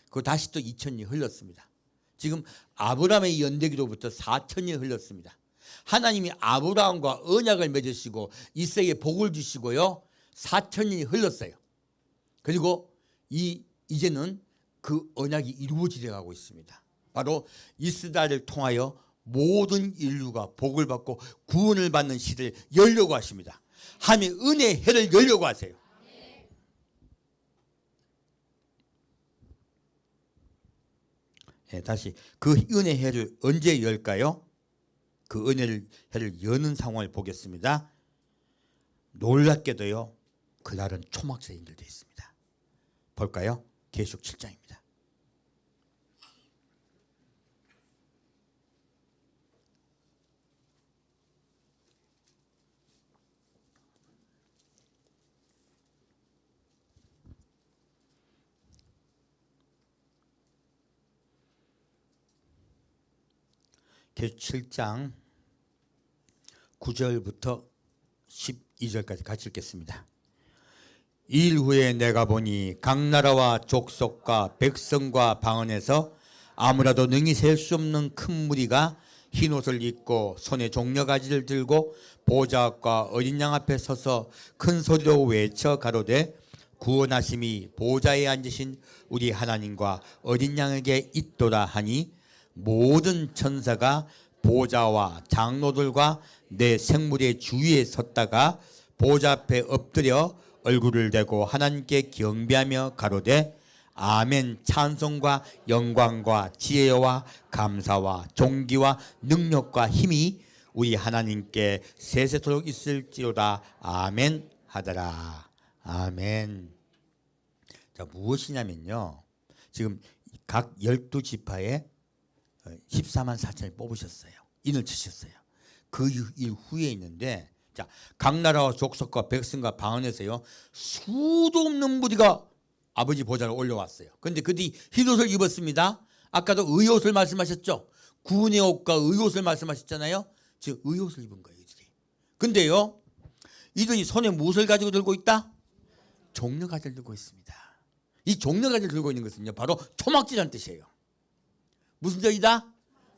그리고 다시 또 2000년이 흘렀습니다. 지금 아브라함의 연대기로부터 4000년이 흘렀습니다. 하나님이 아브라함과 언약을 맺으시고 이스라엘에 복을 주시고요, 4000년이 흘렀어요. 그리고 이제는 그 언약이 이루어지려 가고 있습니다. 바로 이스라엘을 통하여 모든 인류가 복을 받고 구원을 받는 시대를 열려고 하십니다. 하나님의 은혜의 해를 열려고 하세요. 네, 다시 그 은혜의 해를 언제 열까요? 그 은혜의 해를 여는 상황을 보겠습니다. 놀랍게도요, 그날은 초막새에 연결되어 있습니다. 볼까요? 계시록 7장입니다. 계시록 7장 9절부터 12절까지 같이 읽겠습니다. 이일 후에 내가 보니 각 나라와 족속과 백성과 방언에서 아무라도 능히 셀 수 없는 큰 무리가 흰옷을 입고 손에 종려가지를 들고 보좌 앞과 어린 양 앞에 서서 큰 소리로 외쳐 가로되 구원하심이 보좌에 앉으신 우리 하나님과 어린 양에게 있도다 하니, 모든 천사가 보좌와 장로들과 내 생물의 주위에 섰다가 보좌 앞에 엎드려 얼굴을 대고 하나님께 경배하며 가로되 아멘. 찬송과 영광과 지혜와 감사와 존귀와 능력과 힘이 우리 하나님께 세세토록 있을지로다. 아멘 하더라. 아멘. 자, 무엇이냐면요, 지금 각 12지파에 14만 4천을 뽑으셨어요. 인을 치셨어요. 그 일 후에 있는데, 자, 각 나라와 족속과 백성과 방언에서요, 수도 없는 무리가 아버지 보좌를 올려왔어요. 그런데 그들이 흰옷을 입었습니다. 아까도 의옷을 말씀하셨죠. 구원의 옷과 의옷을 말씀하셨잖아요. 즉 의옷을 입은 거예요, 이들이. 근데요, 이들이 손에 무엇을 가지고 들고 있다? 종려가지를 들고 있습니다. 이 종려가지를 들고 있는 것은요, 바로 초막절이라는 뜻이에요. 무슨 절이다?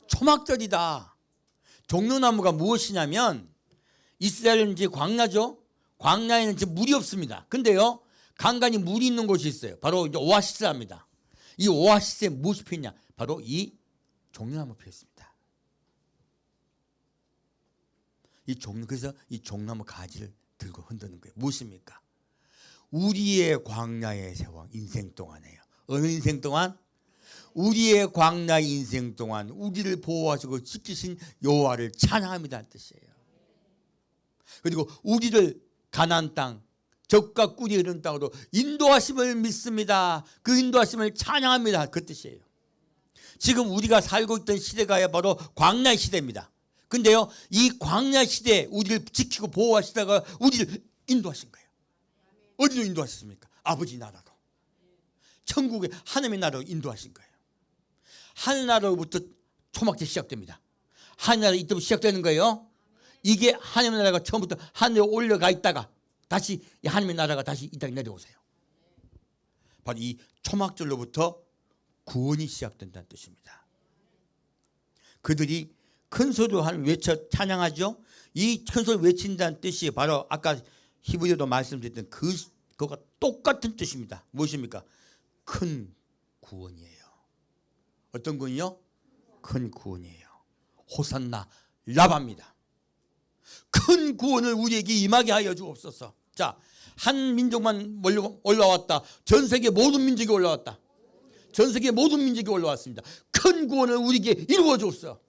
초막절이다. 종려나무가 무엇이냐면, 이스라엘은 이제 광야죠. 광야에는 이제 물이 없습니다. 근데요, 간간히 물이 있는 곳이 있어요. 바로 이제 오아시스랍니다. 이 오아시스에 무엇이 피었냐? 바로 이 종려나무 피었습니다. 그래서 이 종려나무 가지를 들고 흔드는 거예요. 무엇입니까? 우리의 광야의 세월, 인생 동안에요. 어느 인생 동안? 우리의 광야 인생 동안 우리를 보호하시고 지키신 여호와를 찬양합니다 뜻이에요. 그리고 우리를 가나안 땅, 적과 꿀이 흐르는 땅으로 인도하심을 믿습니다. 그 인도하심을 찬양합니다. 그 뜻이에요. 지금 우리가 살고 있던 시대가 바로 광야 시대입니다. 근데요, 이 광야 시대에 우리를 지키고 보호하시다가 우리를 인도하신 거예요. 어디로 인도하셨습니까? 아버지 나라로. 천국의 하나님의 나라로 인도하신 거예요. 하늘나라로부터 초막제 시작됩니다. 하늘나라 이때부터 시작되는 거예요. 이게 하나님의 나라가 처음부터 하늘에 올라가 있다가 다시 하나님의 나라가 다시 이 땅에 내려오세요. 바로 이 초막절로부터 구원이 시작된다는 뜻입니다. 그들이 큰 소리로 하나님 외쳐 찬양하죠. 이 큰 소리 외친다는 뜻이 바로 아까 히브리어도 말씀드렸던 그거가 똑같은 뜻입니다. 무엇입니까? 큰 구원이에요. 어떤 구원이요? 큰 구원이에요. 호산나 라바입니다. 큰 구원을 우리에게 임하게 하여 주옵소서. 자, 한 민족만 올라왔다. 전 세계 모든 민족이 올라왔다. 전 세계 모든 민족이 올라왔습니다. 큰 구원을 우리에게 이루어 줬어.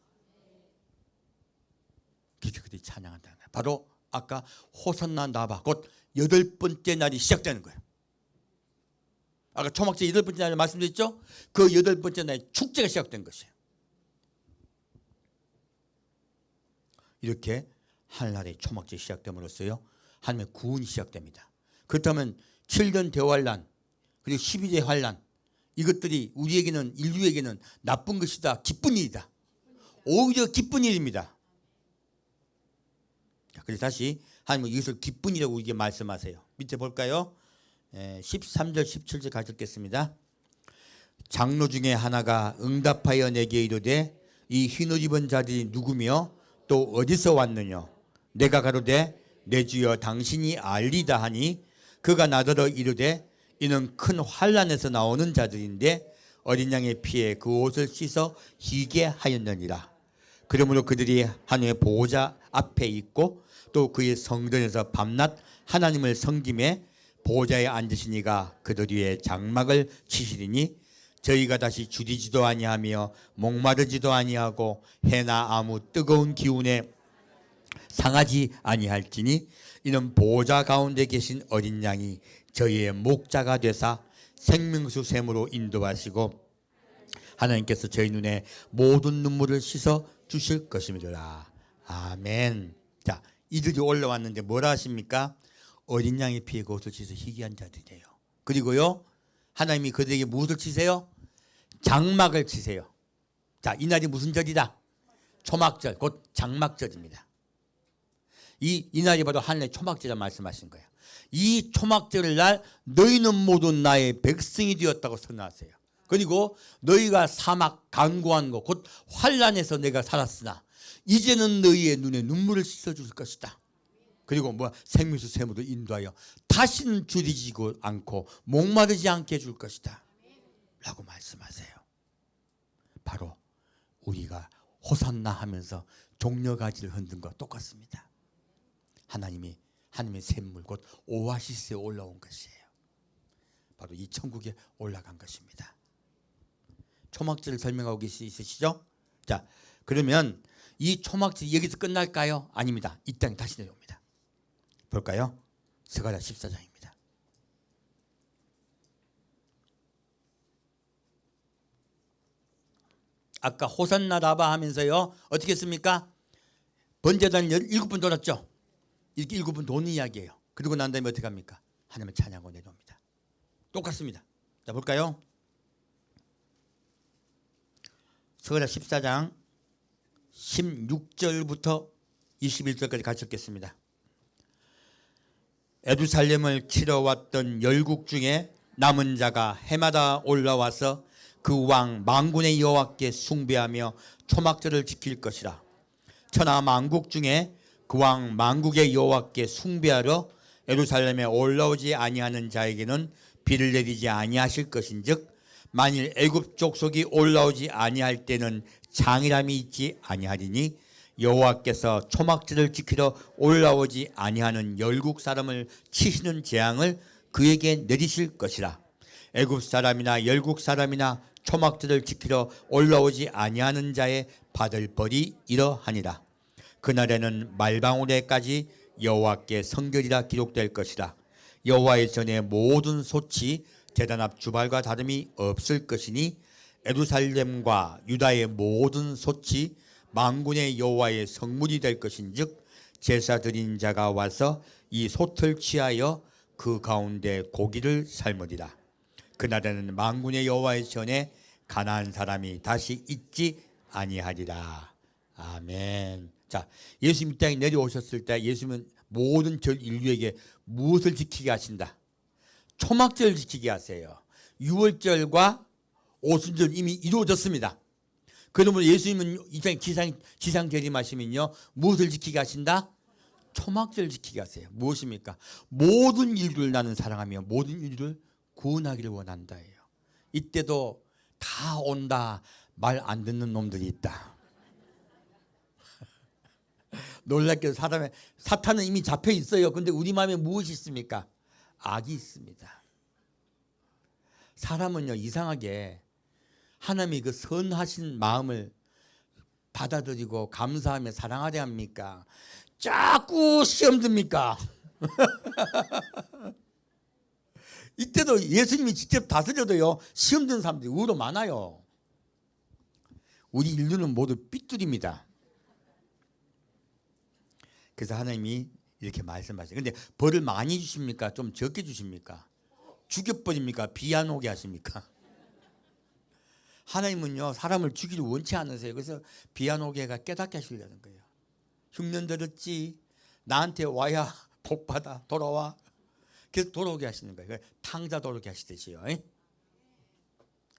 그렇게 그들이 찬양한다는 거예요. 바로 아까 호산나 나바 곧 8번째 날이 시작되는 거예요. 아까 초막제 8번째 날 말씀드렸죠? 그 8번째 날에 축제가 시작된 것이에요. 이렇게 하늘나라의 초막제 시작됨으로써요 하나님의 구원이 시작됩니다. 그렇다면 7년 대환란 그리고 12대 환란 이것들이 우리에게는 인류에게는 나쁜 것이다, 기쁜 일이다. 오히려 기쁜 일입니다. 그래서 다시 하나님은 이것을 기쁜 일이라고 우리에게 말씀하세요. 밑에 볼까요? 13절 17절 같이 읽겠습니다. 장로 중에 하나가 응답하여 내게 이르되 이 흰옷 입은 자들이 누구며 또 어디서 왔느냐. 내가 가로되 내 주여 당신이 알리다 하니 그가 나더러 이르되 이는 큰 환난에서 나오는 자들인데 어린 양의 피에 그 옷을 씻어 희게 하였느니라. 그러므로 그들이 하나님의 보호자 앞에 있고 또 그의 성전에서 밤낮 하나님을 섬김에 보호자에 앉으시니가 그들 위에 장막을 치시리니 저희가 다시 주리지도 아니하며 목마르지도 아니하고 해나 아무 뜨거운 기운에 상하지 아니할지니 이는 보호자 가운데 계신 어린 양이 저희의 목자가 되사 생명수 샘으로 인도하시고 하나님께서 저희 눈에 모든 눈물을 씻어 주실 것입니다. 아멘. 자, 이들이 올라왔는데 뭐라 하십니까? 어린 양의 피에 그 옷을 씻어 희귀한 자들이에요. 그리고요 하나님이 그들에게 무엇을 치세요? 장막을 치세요. 자, 이날이 무슨 절이다? 초막절, 곧 장막절입니다. 이날이 바로 하나님의 초막절이라 말씀하신 거예요. 이 초막절을 날 너희는 모두 나의 백성이 되었다고 선언하세요. 그리고 너희가 사막 강고한 것 곧 환난에서 내가 살았으나 이제는 너희의 눈에 눈물을 씻어줄 것이다. 그리고 생명수 샘으로 인도하여 다시는 줄이지고 않고 목마르지 않게 해줄 것이다 라고 말씀하세요. 바로 우리가 호산나 하면서 종려가지를 흔든 것 똑같습니다. 하나님의 샘물 곧 오아시스에 올라온 것이에요. 바로 이 천국에 올라간 것입니다. 초막절을 설명하고 있으시죠? 자, 그러면 이 초막절이 여기서 끝날까요? 아닙니다. 이 땅에 다시 내려옵니다. 볼까요? 스가랴 14장입니다. 아까 호산나 라바 하면서요 어떻게 했습니까? 번제단을 7번 돌았죠. 이렇게 7번 도는 이야기예요. 그리고 난 다음에 어떻게 합니까? 하나님을 찬양하고 내려옵니다. 똑같습니다. 자, 볼까요? 스가랴 14장 16절부터 21절까지 같이 읽겠습니다. 예루살렘을 치러 왔던 열국 중에 남은 자가 해마다 올라와서 그 왕 만군의 여호와께 숭배하며 초막절을 지킬 것이라. 천하 만국 중에 그 왕 만국의 여호와께 숭배하러 예루살렘에 올라오지 아니하는 자에게는 비를 내리지 아니하실 것인즉 만일 애굽 족속이 올라오지 아니할 때는 장이람이 있지 아니하리니 여호와께서 초막절을 지키러 올라오지 아니하는 열국 사람을 치시는 재앙을 그에게 내리실 것이라. 애굽 사람이나 열국 사람이나 초막절을 지키러 올라오지 아니하는 자의 받을 벌이 이러하니라. 그날에는 말방울에까지 여호와께 성결이라 기록될 것이라. 여호와의 전에 모든 솥이 제단 앞 주발과 다름이 없을 것이니 예루살렘과 유다의 모든 솥이 만군의 여호와의 성물이 될 것인즉 제사 드린 자가 와서 이 솥을 취하여 그 가운데 고기를 삶으리라. 그날에는 만군의 여호와의 전에 가난한 사람이 다시 있지 아니하리라. 아멘. 자, 예수님 이 땅에 내려오셨을 때 예수님은 모든 전 인류에게 무엇을 지키게 하신다? 초막절을 지키게 하세요. 유월절과 오순절 이미 이루어졌습니다. 그러면 예수님은 이 땅에 지상 재림하시면요 무엇을 지키게 하신다? 초막절을 지키게 하세요. 무엇입니까? 모든 인류를 나는 사랑하며 모든 인류를 구원하기를 원한다예요. 이때도 다 온다 말 안 듣는 놈들이 있다. 놀랍게도 사탄은 이미 잡혀 있어요. 그런데 우리 마음에 무엇이 있습니까? 악이 있습니다. 사람은요 이상하게 하나님이 그 선하신 마음을 받아들이고 감사하며 사랑하려 합니까? 자꾸 시험 듭니까? 이때도 예수님이 직접 다스려도요 시험 드는 사람들이 의외로 많아요. 우리 인류는 모두 삐뚤입니다. 그래서 하나님이 이렇게 말씀하세요. 그런데 벌을 많이 주십니까? 좀 적게 주십니까? 죽여버립니까? 비 안 오게 하십니까? 하나님은요 사람을 죽이를 원치 않으세요. 그래서 비 안 오게 해가 깨닫게 하시려는 거예요. 흉년 들었지 나한테 와야 복받아 돌아와. 그래서 돌아오게 하시는 거예요. 탕자 돌아오게 하시듯이요.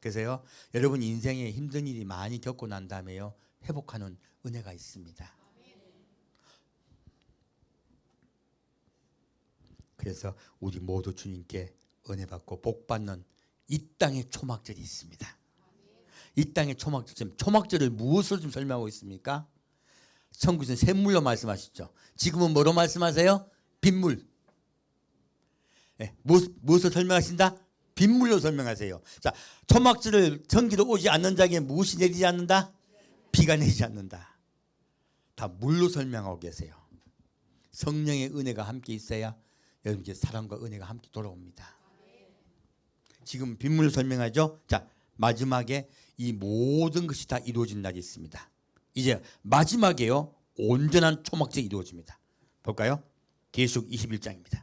그래서요 여러분 인생에 힘든 일이 많이 겪고 난 다음에요 회복하는 은혜가 있습니다. 그래서 우리 모두 주님께 은혜 받고 복 받는 이 땅의 초막절이 있습니다. 이 땅의 초막절, 초막절을 무엇으로 좀 설명하고 있습니까? 천국에서는 샘물로 말씀하시죠. 지금은 뭐로 말씀하세요? 빗물. 네, 무엇을 설명하신다? 빗물로 설명하세요. 자, 초막절을 전기로 오지 않는 자에게 무엇이 내리지 않는다? 비가 내리지 않는다. 다 물로 설명하고 계세요. 성령의 은혜가 함께 있어야 여러분께 사랑과 은혜가 함께 돌아옵니다. 지금 빗물로 설명하죠. 자, 마지막에 이 모든 것이 다 이루어진 날이 있습니다. 이제 마지막에요 온전한 초막절이 이루어집니다. 볼까요? 계시록 21장입니다.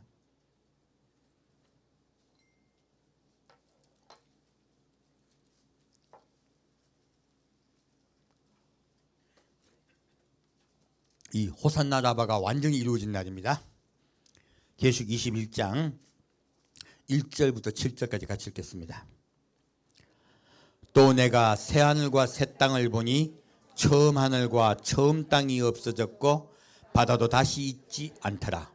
이 호산나 라바가 완전히 이루어진 날입니다. 계시록 21장 1절부터 7절까지 같이 읽겠습니다. 또 내가 새 하늘과 새 땅을 보니 처음 하늘과 처음 땅이 없어졌고 바다도 다시 있지 않더라.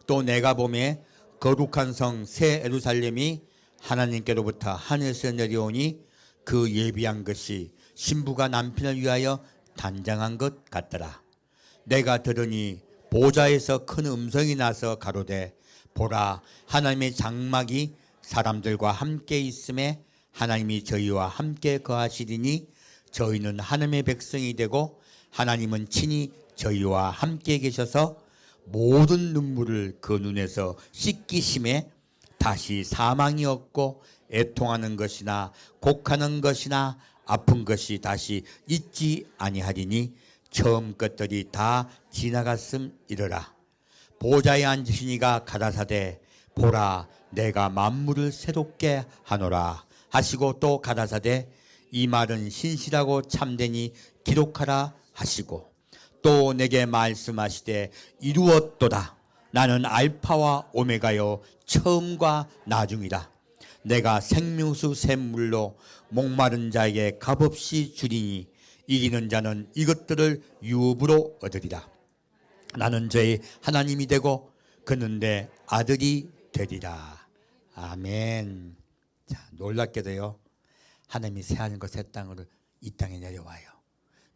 또 내가 보매 거룩한 성 새 예루살렘이 하나님께로부터 하늘에서 내려오니 그 예비한 것이 신부가 남편을 위하여 단장한 것 같더라. 내가 들으니 보좌에서 큰 음성이 나서 가로되 보라 하나님의 장막이 사람들과 함께 있음에 하나님이 저희와 함께 거하시리니 저희는 하나님의 백성이 되고 하나님은 친히 저희와 함께 계셔서 모든 눈물을 그 눈에서 씻기심에 다시 사망이 없고 애통하는 것이나 곡하는 것이나 아픈 것이 다시 있지 아니하리니 처음 것들이 다 지나갔음이러라. 보좌에 앉으신 이가 가라사대 보라 내가 만물을 새롭게 하노라 하시고 또 가라사대 이 말은 신실하고 참되니 기록하라 하시고 또 내게 말씀하시되 이루었도다. 나는 알파와 오메가요 처음과 나중이라. 내가 생명수 샘물로 목마른 자에게 값없이 주리니 이기는 자는 이것들을 유업으로 얻으리라. 나는 저의 하나님이 되고 그는 내 아들이 되리라. 아멘. 자, 놀랍게도요 하나님이 새 하늘과 새 땅을 이 땅에 내려와요.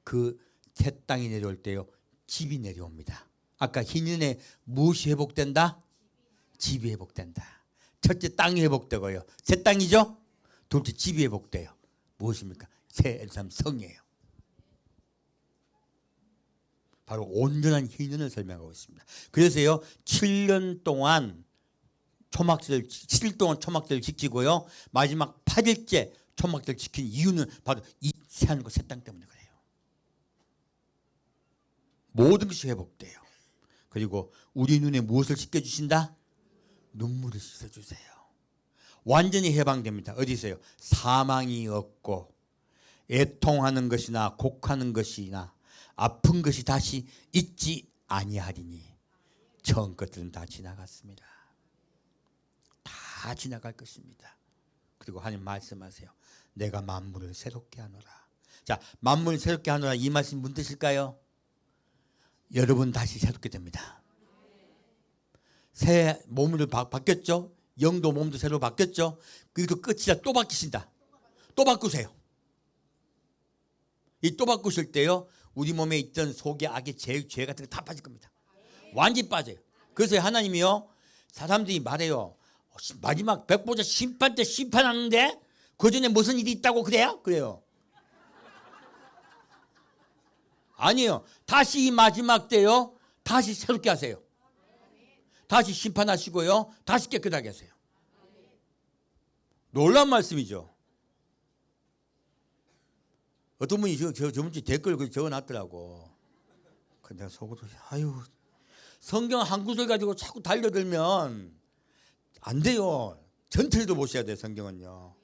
그 새 땅이 내려올 때요 집이 내려옵니다. 아까 흰년에 무엇이 회복된다? 집이 회복된다. 첫째 땅이 회복되고요. 새 땅이죠? 둘째 집이 회복돼요. 무엇입니까? 새 예루살렘 성이에요. 바로 온전한 흰년을 설명하고 있습니다. 그래서요 7년 동안 초막절을 7일 동안 초막절을 지키고요 마지막 8일째 초막절을 지킨 이유는 바로 이 새하늘과 새 땅 때문에 그래요. 모든 것이 회복돼요. 그리고 우리 눈에 무엇을 씻겨주신다? 눈물을 씻어주세요. 완전히 해방됩니다. 어디서요? 사망이 없고 애통하는 것이나 곡하는 것이나 아픈 것이 다시 있지 아니하리니 처음 것들은 다 지나갔습니다. 다 지나갈 것입니다. 그리고 하나님 말씀하세요. 내가 만물을 새롭게 하노라. 자, 만물을 새롭게 하노라 이 말씀 무슨 뜻일까요? 여러분 다시 새롭게 됩니다. 새 몸으로 바뀌었죠. 영도 몸도 새로 바뀌었죠. 그리고 끝이자 또 바뀌신다. 또 바꾸세요. 이 또 바꾸실 때요, 우리 몸에 있던 속의 악의 죄 같은 거 다 빠질 겁니다. 완전히 빠져요. 그래서 하나님이요, 사람들이 말해요. 마지막 백보자 심판 때 심판하는데 그 전에 무슨 일이 있다고 그래요? 그래요. 아니에요. 다시 이 마지막 때요, 다시 새롭게 하세요. 다시 심판하시고요, 다시 깨끗하게 하세요. 놀라운 말씀이죠. 어떤 분이 저번 주에 댓글 적어놨더라고. 근데 내가 속으로 아유, 성경 한 구절 가지고 자꾸 달려들면 안 돼요. 전체도 보셔야 돼요. 성경은요.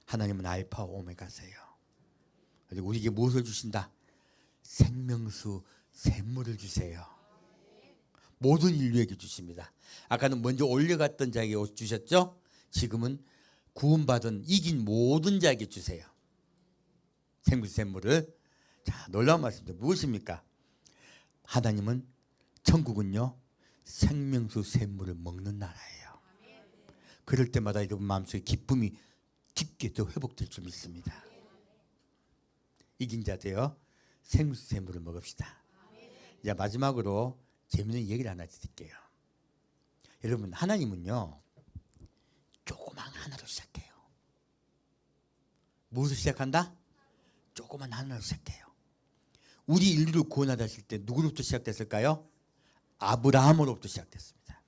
하나님은 알파와 오메가세요. 그리고 우리에게 무엇을 주신다? 생명수 샘물을 주세요. 모든 인류에게 주십니다. 아까는 먼저 올려갔던 자에게 주셨죠? 지금은 구원받은 이긴 모든 자에게 주세요. 생명수 샘물을. 자, 놀라운 말씀입니다. 무엇입니까? 하나님은 천국은요, 생명수 샘물을 먹는 나라예요. 그럴 때마다 여러분 마음속에 기쁨이 깊게 더 회복될 줄 믿습니다. 이긴 자되어 생명수 샘물을 먹읍시다. 이제 마지막으로 재미있는 얘기를 하나 드릴게요. 여러분, 하나님은요, 조그만 하나로 시작해요. 무엇을 시작한다? 조그만 하나로 시작해요. 우리 인류를 구원하다 하실 때 누구로부터 시작됐을까요? 아브라함으로부터 시작됐습니다.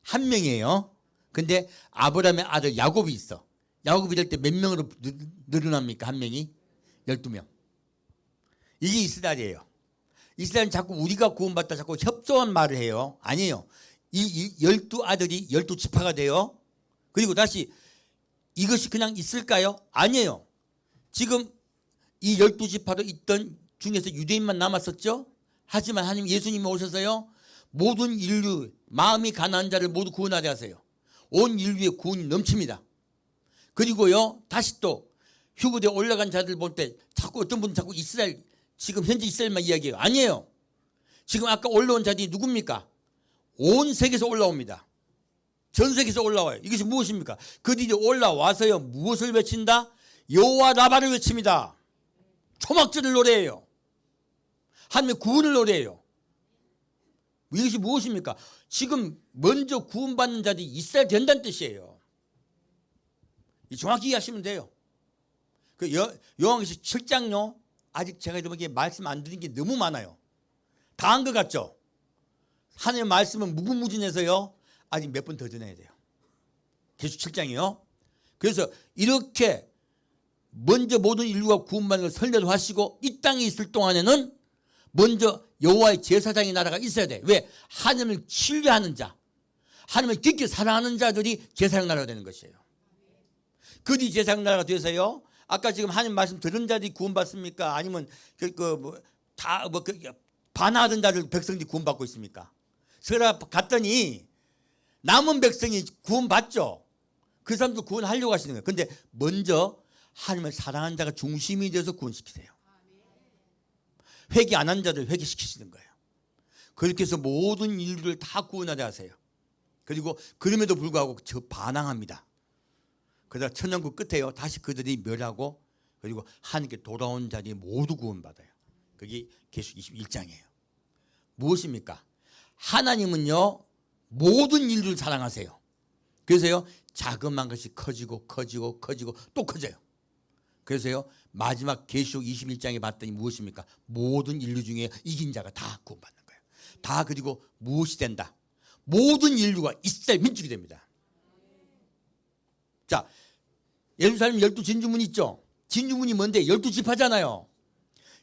한 명이에요. 근데 아브라함의 아들 야곱이 있어. 야곱이 될 때 몇 명으로 늘어납니까? 한 명이? 12명. 이게 이스라엘이에요. 이스라엘은 자꾸 우리가 구원받다 자꾸 협소한 말을 해요. 아니에요. 이 12아들이 12지파가 돼요. 그리고 다시 이것이 그냥 있을까요? 아니에요. 지금 이 12지파로 있던 중에서 유대인만 남았었죠. 하지만 하나님 예수님이 오셔서요, 모든 인류 마음이 가난한 자를 모두 구원하게 하세요. 온 인류의 구원이 넘칩니다. 그리고요, 다시 또 휴거대 올라간 자들 볼 때 자꾸 어떤 분은 자꾸 이스라엘, 지금 현재 이스라엘만 이야기해요. 아니에요. 지금 아까 올라온 자들이 누굽니까? 온 세계에서 올라옵니다. 전 세계에서 올라와요. 이것이 무엇입니까? 그들이 올라와서요, 무엇을 외친다? 여호와 라바를 외칩니다. 초막절을 노래해요. 하나님의 구원을 노래해요. 이것이 무엇입니까? 지금 먼저 구원받는 자들이 있어야 된다는 뜻이에요. 정확히 이해하시면 돼요. 그 요한계시록 7장요, 아직 제가 여러분에게 말씀 안 드린 게 너무 많아요. 다 한 것 같죠? 하나님의 말씀은 무궁무진해서요, 아직 몇 번 더 전해야 돼요. 계시록 7장이요. 그래서 이렇게 먼저 모든 인류가 구원받는 걸 설례로 하시고 이 땅에 있을 동안에는 먼저 여호와의 제사장의 나라가 있어야 돼. 왜? 하나님을 신뢰하는 자, 하나님을 깊게 사랑하는 자들이 제사장 나라가 되는 것이에요. 그들이 제사장 나라가 돼서요, 아까 지금 하나님 말씀 들은 자들이 구원받습니까? 아니면 반하던 자들 백성들이 구원받고 있습니까? 그래서 갔더니 남은 백성이 구원받죠. 그 사람도 구원하려고 하시는 거예요. 근데 먼저 하나님을 사랑하는 자가 중심이 되어서 구원시키세요. 회개 안 한 자들 회개시키시는 거예요. 그렇게 해서 모든 인류를 다 구원하게 하세요. 그리고 그럼에도 불구하고 저 반항합니다. 그러다 천년국 끝에요, 다시 그들이 멸하고 그리고 하나님께 돌아온 자들이 모두 구원받아요. 그게 계시록 21장이에요. 무엇입니까? 하나님은요, 모든 인류를 사랑하세요. 그래서요, 자그마한 것이 커지고 또 커져요. 그래서요, 마지막 계시록 21장에 봤더니 무엇입니까? 모든 인류 중에 이긴 자가 다 구원받는 거예요. 다. 그리고 무엇이 된다? 모든 인류가 이스라엘 민족이 됩니다. 자, 예루살렘 12진주문 있죠? 진주문이 뭔데? 12지파잖아요.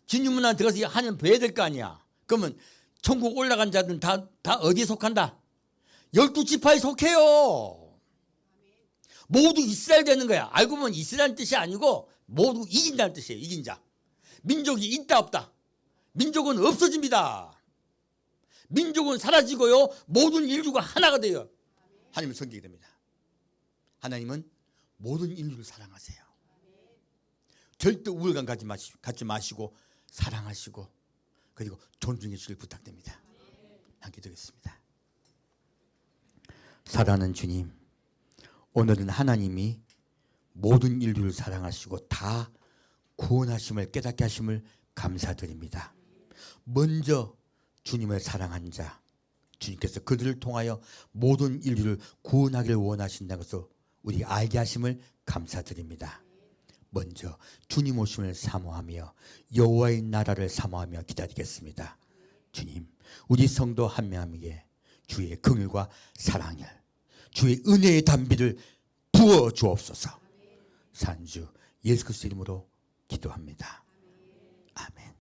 진주문 안에 들어가서 하나님 뵈야 될 거 아니야. 그러면 천국 올라간 자들은 다 어디에 속한다? 12지파에 속해요. 모두 이스라엘 되는 거야. 알고 보면 이스라엘 뜻이 아니고 모두 이긴다는 뜻이에요. 이긴 자. 민족이 있다 없다. 민족은 없어집니다. 민족은 사라지고요. 모든 인류가 하나가 돼요. 하나님은 성경이 됩니다. 하나님은 모든 인류를 사랑하세요. 절대 우월감 갖지 마시고 사랑하시고 그리고 존중해 주길 부탁드립니다. 함께 드리겠습니다. 사랑하는 주님, 오늘은 하나님이 모든 인류를 사랑하시고 다 구원하심을 깨닫게 하심을 감사드립니다. 먼저 주님을 사랑한 자, 주님께서 그들을 통하여 모든 인류를 구원하기를 원하신다는 것을 우리 알게 하심을 감사드립니다. 먼저 주님 오심을 사모하며 여호와의 나라를 사모하며 기다리겠습니다. 주님, 우리 성도 한 명에게 주의 긍휼과 사랑을, 주의 은혜의 담비를 부어 주옵소서. 산주 예수 그리스도 이름으로 기도합니다.